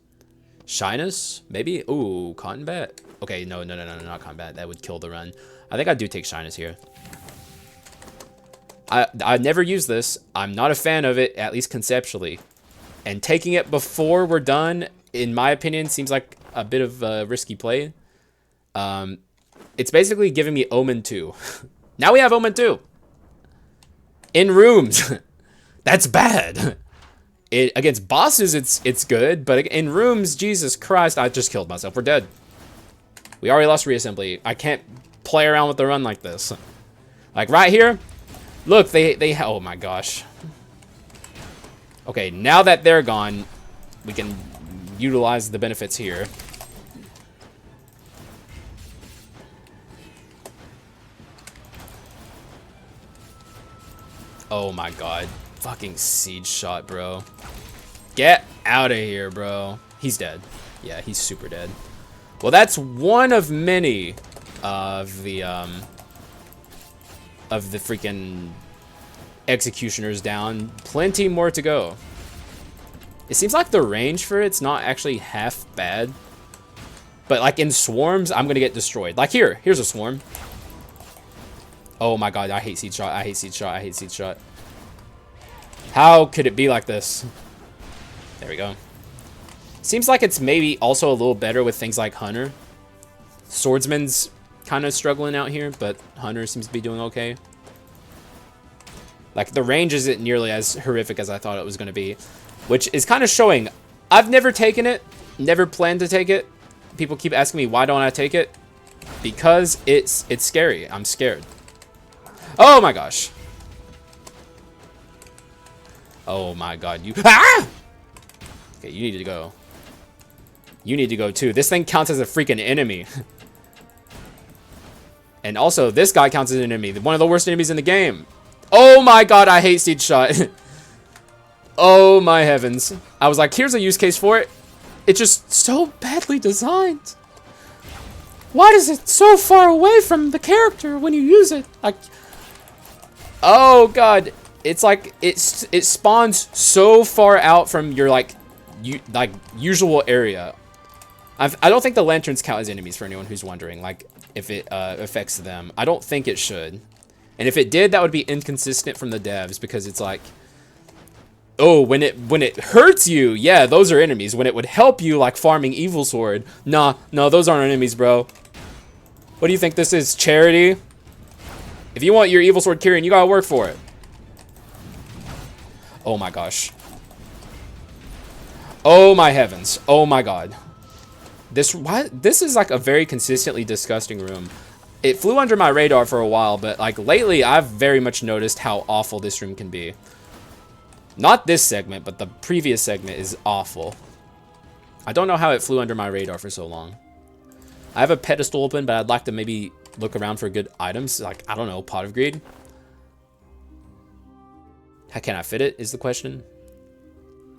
Speaker 1: Shyness? Maybe? Ooh, combat. Okay, no, not combat. That would kill the run. I think I do take shyness here. I've never used this. I'm not a fan of it, at least conceptually. And taking it before we're done, in my opinion, seems like a bit of a risky play. It's basically giving me Omen 2. Now we have Omen 2. In rooms. That's bad. Against bosses, it's good. But in rooms, Jesus Christ, I just killed myself. We're dead. We already lost reassembly. I can't play around with the run like this. Like right here. Look, they oh my gosh. Okay, now that they're gone, we can utilize the benefits here. Oh my god. Fucking siege shot, bro. Get out of here, bro. He's dead. Yeah, he's super dead. Well, that's one of many of the freaking executioners down. Plenty more to go. It seems like the range for it's not actually half bad. But like in swarms, I'm gonna get destroyed. Like here's a swarm. Oh my god, I hate seed shot. I hate seed shot. I hate seed shot. How could it be like this? There we go. Seems like it's maybe also a little better with things like Hunter. Swordsman's kind of struggling out here, but Hunter seems to be doing okay. Like, the range isn't nearly as horrific as I thought it was going to be, which is kind of showing. I've never taken it, never planned to take it. people keep asking me why don't I take it? Because it's scary. I'm scared. Oh my gosh. Oh my god, you ah! Okay, you need to go. You need to go too. This thing counts as a freaking enemy. And also, this guy counts as an enemy. One of the worst enemies in the game. Oh my god, I hate Siege Shot. Oh my heavens. I was like, here's a use case for it. It's just so badly designed. Why is it so far away from the character when you use it? Like, oh god. It's like, it spawns so far out from your, like usual area. I don't think the lanterns count as enemies for anyone who's wondering, like, if it affects them. I don't think it should. And if it did, that would be inconsistent from the devs, because it's like, oh, when it hurts you, yeah, those are enemies. When it would help you, like farming Evil Sword, nah, no, those aren't enemies, bro. What do you think this is, charity? If you want your Evil Sword Kyrian, you gotta work for it. Oh my gosh. Oh my heavens. Oh my god. This is like a very consistently disgusting room. It flew under my radar for a while, but like lately I've very much noticed how awful this room can be. Not this segment, but the previous segment is awful. I don't know how it flew under my radar for so long. I have a pedestal open, but I'd like to maybe look around for good items. Like, I don't know, Pot of Greed. How can I fit it is the question.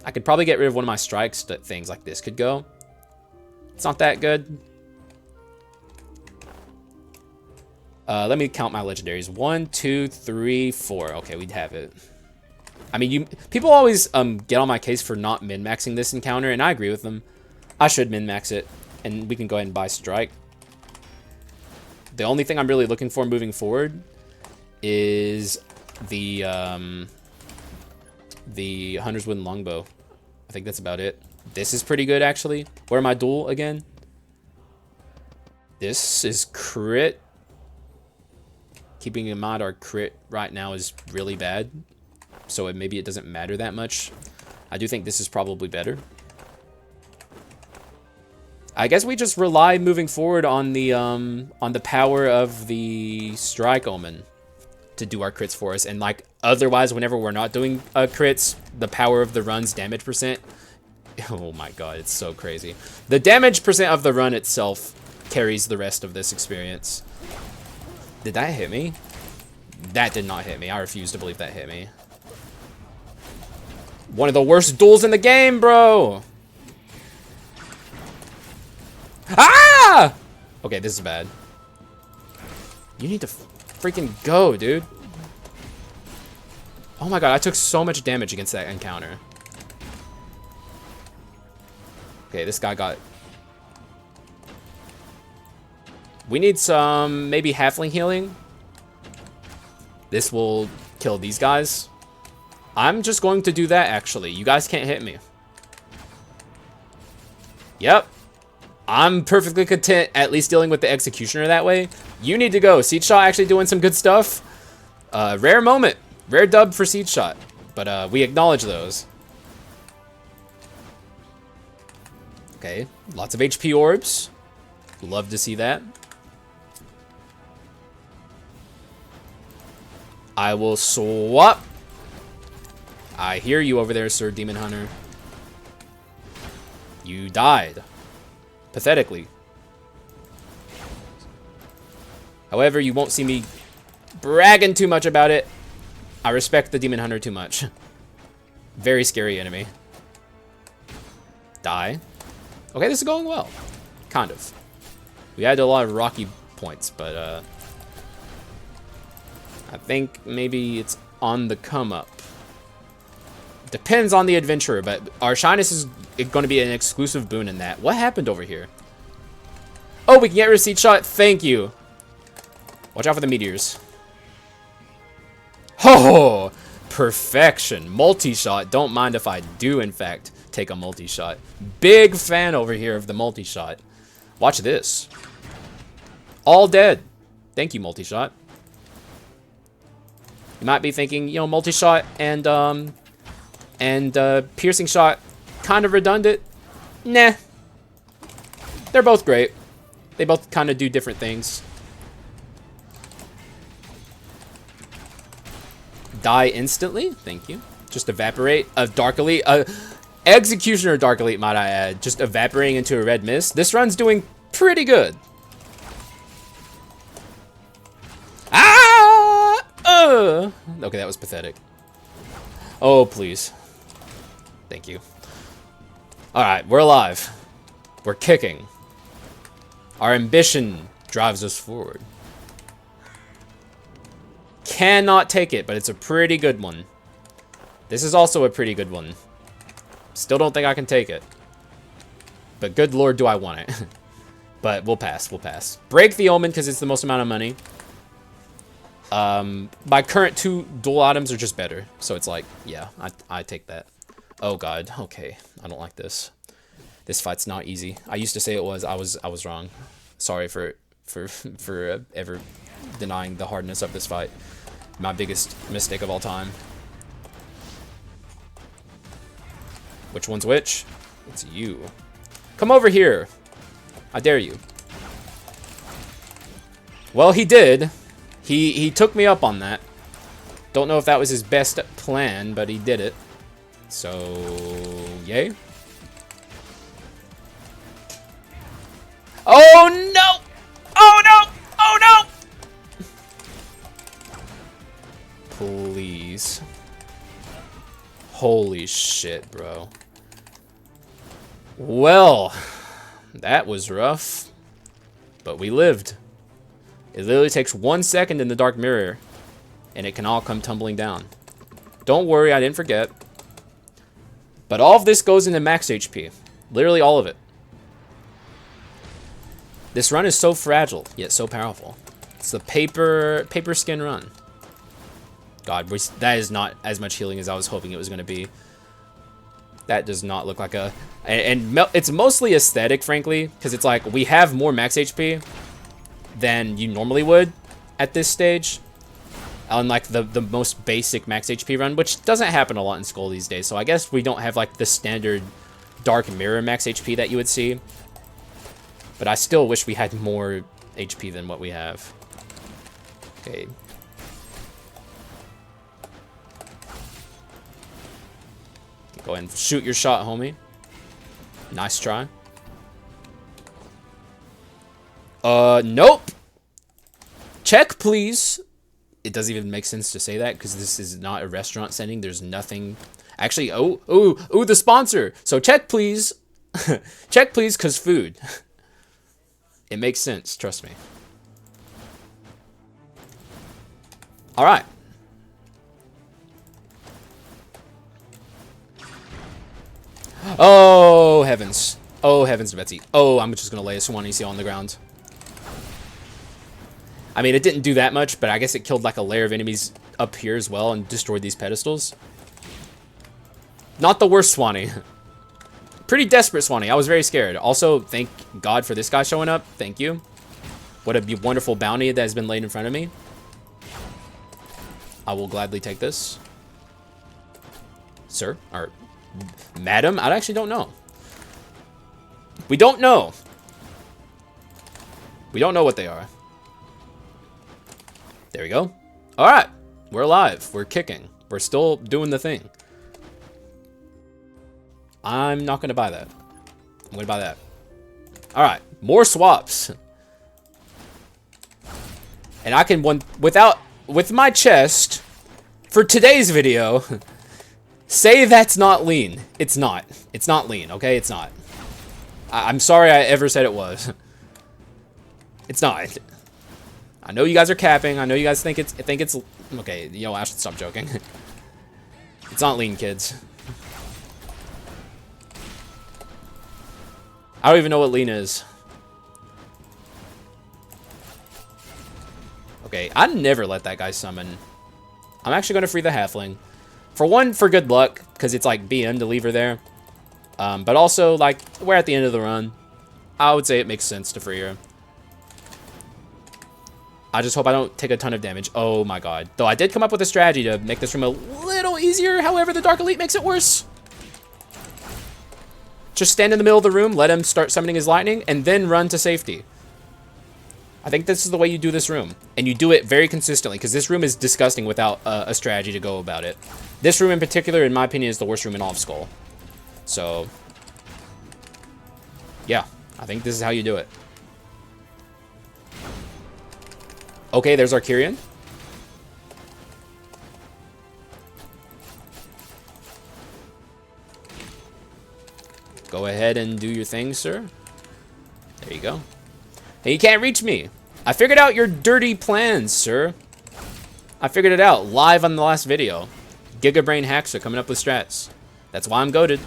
Speaker 1: I could probably get rid of one of my strikes that things like this could go. It's not that good. Let me count my legendaries. 1, 2, 3, 4. Okay, we'd have it. I mean, people always get on my case for not min-maxing this encounter, and I agree with them. I should min-max it, and we can go ahead and buy strike. The only thing I'm really looking for moving forward is the Hunter's Wooden Longbow. I think that's about it. This is pretty good, actually. Where am I dual again? This is crit. Keeping in mind our crit right now is really bad, so maybe it doesn't matter that much. I do think this is probably better. I guess we just rely moving forward on the power of the Strike Omen to do our crits for us, and like otherwise, whenever we're not doing crits, the power of the run's damage percent. Oh my god, it's so crazy. The damage percent of the run itself carries the rest of this experience. Did that hit me? That did not hit me. I refuse to believe that hit me. One of the worst duels in the game, bro! Ah! Okay, this is bad. You need to freaking go, dude. Oh my god, I took so much damage against that encounter. Okay, this guy got... We need some, maybe halfling healing. This will kill these guys. I'm just going to do that, actually. You guys can't hit me. Yep. I'm perfectly content at least dealing with the executioner that way. You need to go. Siege Shot actually doing some good stuff. Rare moment. Rare dub for Siege Shot. But we acknowledge those. Okay. Lots of HP orbs. Love to see that. I will swap. I hear you over there, Sir Demon Hunter. You died. Pathetically. However, you won't see me bragging too much about it. I respect the Demon Hunter too much. Very scary enemy. Die. Okay, this is going well. Kind of. We had a lot of rocky points, but I think maybe it's on the come up. Depends on the adventurer, but our shyness is going to be an exclusive boon in that. What happened over here? Oh, we can get rid of Siege Shot. Thank you. Watch out for the meteors. Oh, perfection. Multi-shot. Don't mind if I do, in fact, take a multi-shot. Big fan over here of the multi-shot. Watch this. All dead. Thank you, multi-shot. You might be thinking, you know, multi-shot and piercing shot kind of redundant. Nah. They're both great. They both kind of do different things. Die instantly. Thank you. Just evaporate. Dark Elite. Executioner Dark Elite, might I add. Just evaporating into a red mist. This run's doing pretty good. Ah! Okay, that was pathetic. Oh, please. Thank you. Alright, we're alive. We're kicking. Our ambition drives us forward. Cannot take it, but it's a pretty good one. This is also a pretty good one. Still don't think I can take it. But good lord, do I want it. But we'll pass, we'll pass. Break the Omen, because it's the most amount of money. My current 2 dual items are just better. So it's like, yeah, I take that. Oh god, okay. I don't like this. This fight's not easy. I used to say it was. I was wrong. Sorry for ever denying the hardness of this fight. My biggest mistake of all time. Which one's which? It's you. Come over here. I dare you. Well, he did. He took me up on that. Don't know if that was his best plan, but he did it. So, yay. Oh no! Oh no! Oh no! Please. Holy shit, bro. Well, that was rough. But we lived. It literally takes 1 second in the dark mirror, and it can all come tumbling down. Don't worry, I didn't forget. But all of this goes into max HP. Literally all of it. This run is so fragile, yet so powerful. It's the paper skin run. God, that is not as much healing as I was hoping it was going to be. That does not look like a... And it's mostly aesthetic, frankly, because it's like we have more max HP than you normally would at this stage. On like the most basic max HP run, which doesn't happen a lot in Skul these days. So I guess we don't have like the standard dark mirror max HP that you would see. But I still wish we had more HP than what we have. Okay. Go ahead and shoot your shot, homie. Nice try. Nope. Check, please. It doesn't even make sense to say that because this is not a restaurant setting. There's nothing. Actually, oh, the sponsor. So check, please. Check, please, because food. It makes sense. Trust me. All right. Oh, heavens. Oh, heavens, Betsy. Oh, I'm just going to lay a Swan EC on the ground. I mean, it didn't do that much, but I guess it killed like a layer of enemies up here as well and destroyed these pedestals. Not the worst Swanee. Pretty desperate Swanee. I was very scared. Also, thank God for this guy showing up. Thank you. What a wonderful bounty that has been laid in front of me. I will gladly take this. Sir? Or madam? I actually don't know. We don't know. We don't know what they are. There we go. All right. We're alive. We're kicking. We're still doing the thing. I'm not going to buy that. I'm going to buy that. All right. More swaps. And I can, with my chest, for today's video, say that's not lean. It's not. It's not lean, okay? It's not. I'm sorry I ever said it was. It's not. I know you guys are capping. I know you guys think it's okay. You know, I should stop joking. It's not lean, kids. I don't even know what lean is. Okay, I never let that guy summon. I'm actually gonna free the halfling. For one, for good luck, because it's like BM to leave her there. But also, like, we're at the end of the run. I would say it makes sense to free her. I just hope I don't take a ton of damage. Oh my god. Though I did come up with a strategy to make this room a little easier. However, the Dark Elite makes it worse. Just stand in the middle of the room, let him start summoning his lightning, and then run to safety. I think this is the way you do this room. And you do it very consistently, because this room is disgusting without a strategy to go about it. This room in particular, in my opinion, is the worst room in all of Skul. So, yeah, I think this is how you do it. Okay, there's Arcurian. Go ahead and do your thing, sir. There you go. Hey, you can't reach me. I figured out your dirty plans, sir. I figured it out live on the last video. Gigabrain Haxa coming up with strats. That's why I'm goated.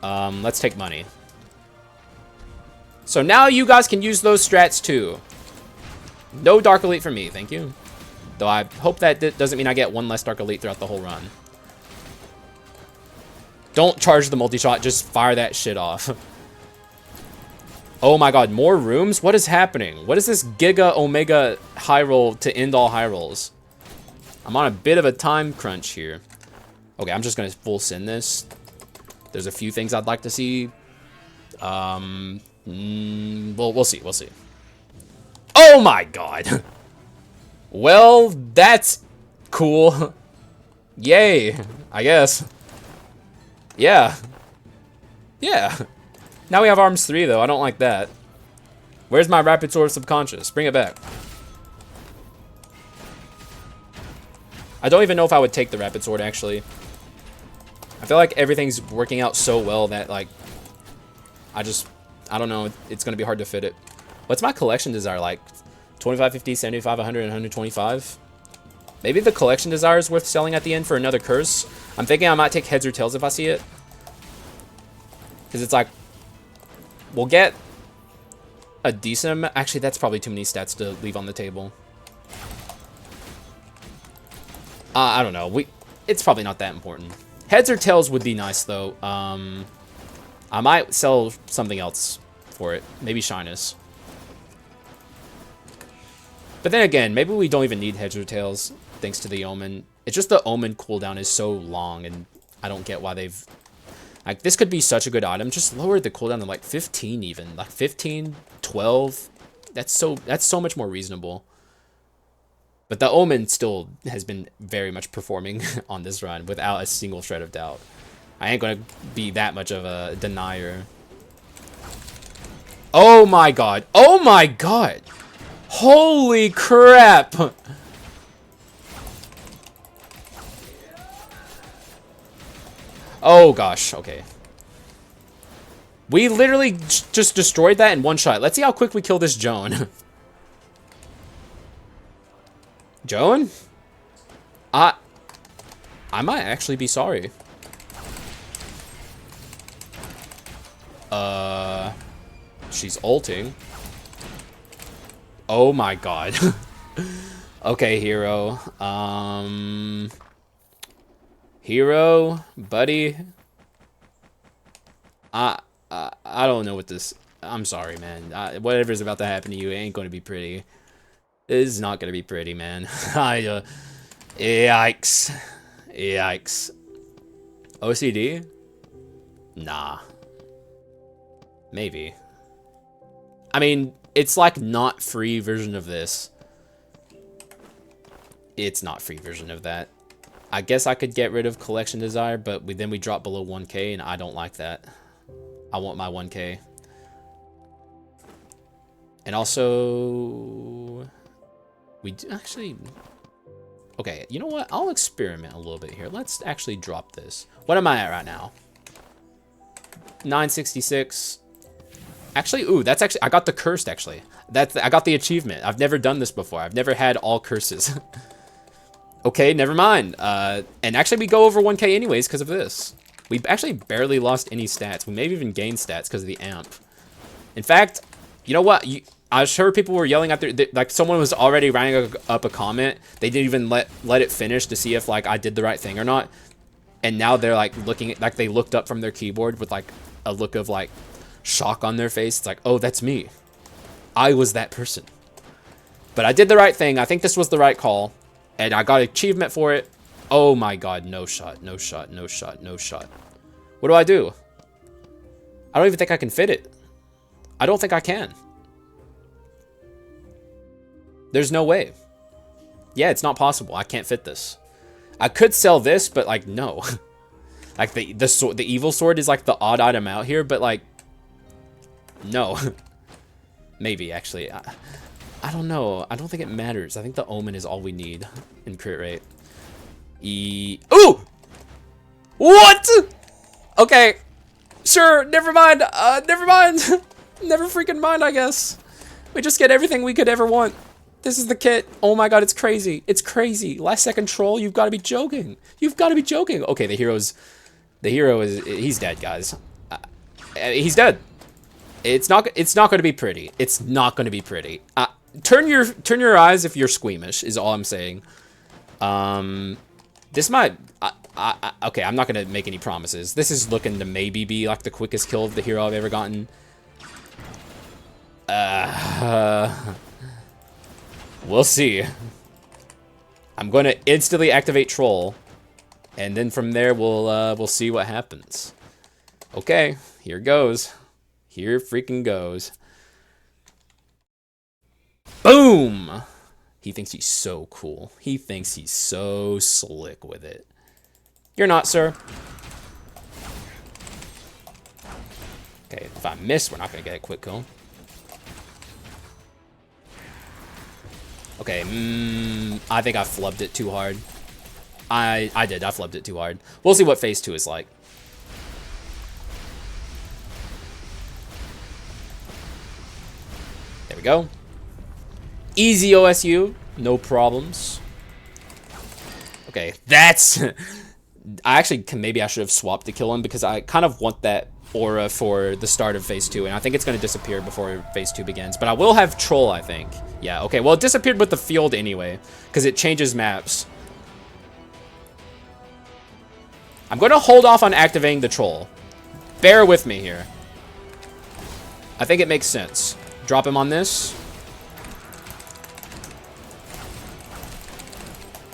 Speaker 1: Let's take money. So now you guys can use those strats too. No Dark Elite for me, thank you. Though I hope that doesn't mean I get one less Dark Elite throughout the whole run. Don't charge the multi-shot, just fire that shit off. Oh my god, more rooms? What is happening? What is this Giga Omega high roll to end all high rolls? I'm on a bit of a time crunch here. Okay, I'm just gonna full send this. There's a few things I'd like to see. Well, we'll see, we'll see. Oh my god! Well, that's cool. Yay, I guess. Yeah. Yeah. Now we have arms 3, though. I don't like that. Where's my Rapid Sword of Subconscious? Bring it back. I don't even know if I would take the Rapid Sword, actually. I feel like everything's working out so well that, like, I don't know. It's going to be hard to fit it. What's my collection desire like? 25, 50, 75, 100, and 125? Maybe the collection desire is worth selling at the end for another curse. I'm thinking I might take heads or tails if I see it. Because it's like, we'll get a decent amount. Actually, that's probably too many stats to leave on the table. I don't know. It's probably not that important. Heads or tails would be nice, though. I might sell something else for it. Maybe shyness. But then again, maybe we don't even need heads or tails, thanks to the Omen. It's just the Omen cooldown is so long, and I don't get why they've... Like, this could be such a good item. Just lower the cooldown to, like, 15 even. Like, 15, 12. That's so much more reasonable. But the Omen still has been very much performing on this run without a single shred of doubt. I ain't gonna be that much of a denier. Oh my god. Oh my god. Holy crap. Oh gosh, okay. We literally just destroyed that in one shot. Let's see how quick we kill this Joan. Joan? I might actually be sorry. She's ulting. Oh my god. Okay, hero. Hero, buddy. I don't know what this... I'm sorry, man. Whatever's about to happen to you, it ain't going to be pretty. It's not going to be pretty, man. Yikes. Yikes. OCD? Nah. Maybe. I mean, it's like not free version of this. It's not free version of that. I guess I could get rid of collection desire, but then we drop below 1k, and I don't like that. I want my 1k. And also... we do actually... Okay, you know what? I'll experiment a little bit here. Let's actually drop this. What am I at right now? 966. Actually, ooh, that's actually... I got the cursed, actually. I got the achievement. I've never done this before. I've never had all curses. Okay, never mind. And actually, we go over 1k anyways because of this. We actually barely lost any stats. We maybe even gained stats because of the amp. In fact, you know what? I sure people were yelling out there, like someone was already writing up a comment. They didn't even let it finish to see if like I did the right thing or not. And now they're like looking at, like they looked up from their keyboard with like a look of like shock on their face. It's like, oh, that's me. I was that person. But I did the right thing. I think this was the right call. And I got an achievement for it. Oh my god, no shot, no shot, no shot, no shot. What do I do? I don't even think I can fit it. I don't think I can. There's no way. Yeah, it's not possible. I can't fit this. I could sell this, but like, no. Like the evil sword is like the odd item out here, but like, no. Maybe actually. I don't know. I don't think it matters. I think the omen is all we need in crit rate. Ooh! What? Okay. Sure, never mind. Never mind. Never freaking mind, I guess. We just get everything we could ever want. This is the kit. Oh my god, it's crazy. It's crazy. Last second troll, you've got to be joking. You've got to be joking. Okay, the hero is, he's dead, guys. He's dead. It's not going to be pretty. It's not going to be pretty. Turn your eyes if you're squeamish, is all I'm saying. This might, okay, I'm not going to make any promises. This is looking to maybe be like the quickest kill of the hero I've ever gotten. We'll see. I'm going to instantly activate Troll, and then from there we'll see what happens. Okay, here goes. Here freaking goes. Boom! He thinks he's so cool. He thinks he's so slick with it. You're not, sir. Okay, if I miss, we're not going to get a quick kill. Okay, I think I flubbed it too hard. I did. I flubbed it too hard. We'll see what phase 2 is like. There we go. Easy OSU. No problems. Okay, that's... I actually maybe I should have swapped to kill him because I kind of want that aura for the start of phase 2, and I think it's going to disappear before phase 2 begins. But I will have Troll, I think. Yeah, okay. Well, it disappeared with the field anyway because it changes maps. I'm going to hold off on activating the Troll. Bear with me here. I think it makes sense. Drop him on this.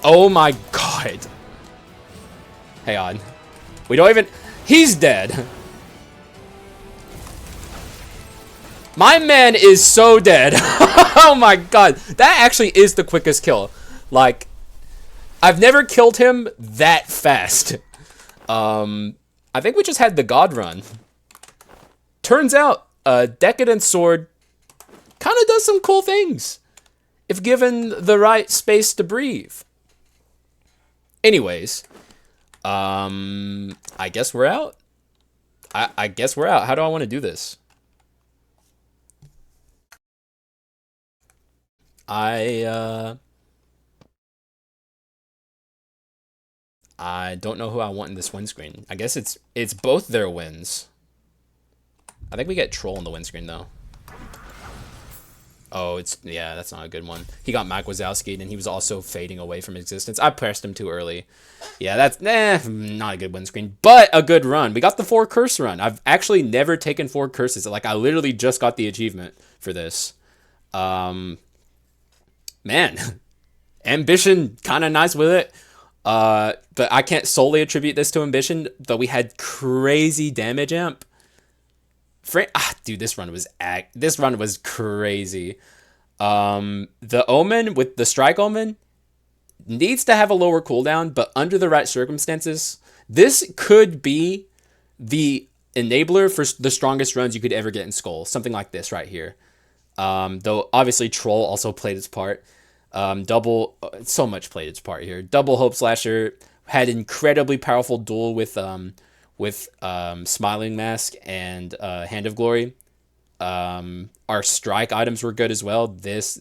Speaker 1: Oh my god. Hang on. We don't even... He's dead. My man is so dead. Oh my god. That actually is the quickest kill. Like, I've never killed him that fast. I think we just had the god run. Turns out, a Decadent Sword kind of does some cool things if given the right space to breathe. Anyways, I guess we're out. I guess we're out. How do I want to do this? I don't know who I want in this win screen. I guess it's both their wins. I think we get Troll in the win screen though. Oh, yeah, that's not a good one. He got Mike Wazowski, and he was also fading away from existence. I pressed him too early. Yeah, that's not a good win screen, but a good run. We got the 4 curse run. I've actually never taken 4 curses. Like, I literally just got the achievement for this. Man, ambition, kind of nice with it. But I can't solely attribute this to ambition, though we had crazy damage amp. Dude, this run was crazy. The Omen with the Strike Omen needs to have a lower cooldown, but under the right circumstances, this could be the enabler for the strongest runs you could ever get in Skul. Something like this right here. Though obviously Troll also played its part. So much played its part here. Double Hope Slasher had incredibly powerful duel with Smiling Mask and Hand of Glory. Our strike items were good as well. This,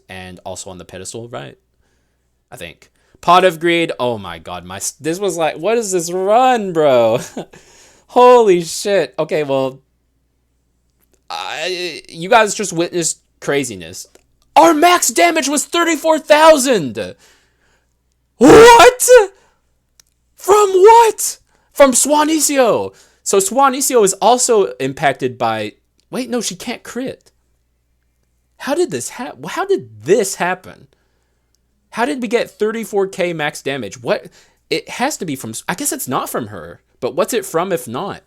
Speaker 1: and also on the pedestal, right? I think. Pot of Greed. Oh my god, this was like, what is this run, bro? Holy shit. Okay, well, you guys just witnessed craziness. Our max damage was 34,000. What? From what? From Swanisio. So Swanisio is also impacted by... Wait, no, she can't crit. How did this happen? How did this happen? How did we get 34k max damage? What? It has to be from... I guess it's not from her. But what's it from if not?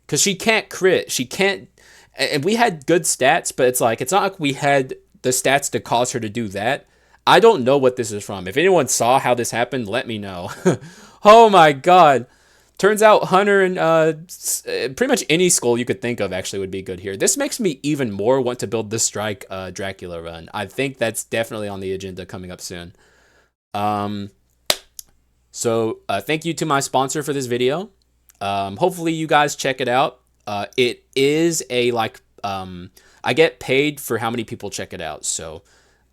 Speaker 1: Because she can't crit. She can't. And we had good stats, but it's like, it's not like we had the stats to cause her to do that. I don't know what this is from. If anyone saw how this happened, let me know. Oh my god. Turns out Hunter and pretty much any Skul you could think of actually would be good here. This makes me even more want to build the Strike Dracula run. I think that's definitely on the agenda coming up soon. So thank you to my sponsor for this video. Hopefully you guys check it out. It is a I get paid for how many people check it out. So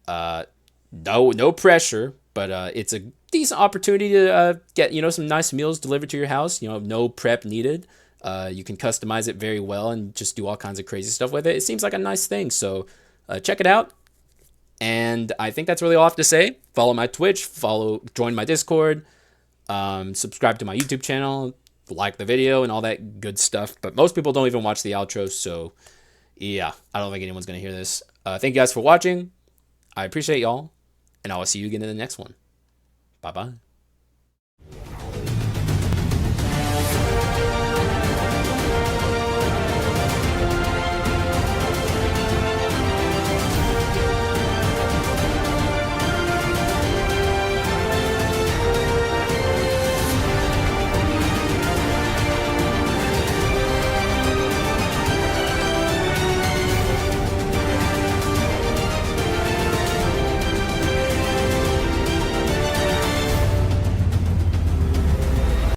Speaker 1: no pressure, but it's a decent opportunity to get some nice meals delivered to your house. No prep needed. You can customize it very well and just do all kinds of crazy stuff with it. It seems like a nice thing. So check it out. And I think that's really all I have to say. Follow my Twitch. Join my Discord. Subscribe to my YouTube channel. Like the video and all that good stuff. But most people don't even watch the outro. So yeah, I don't think anyone's going to hear this. Thank you guys for watching. I appreciate y'all. And I will see you again in the next one. Bye-bye.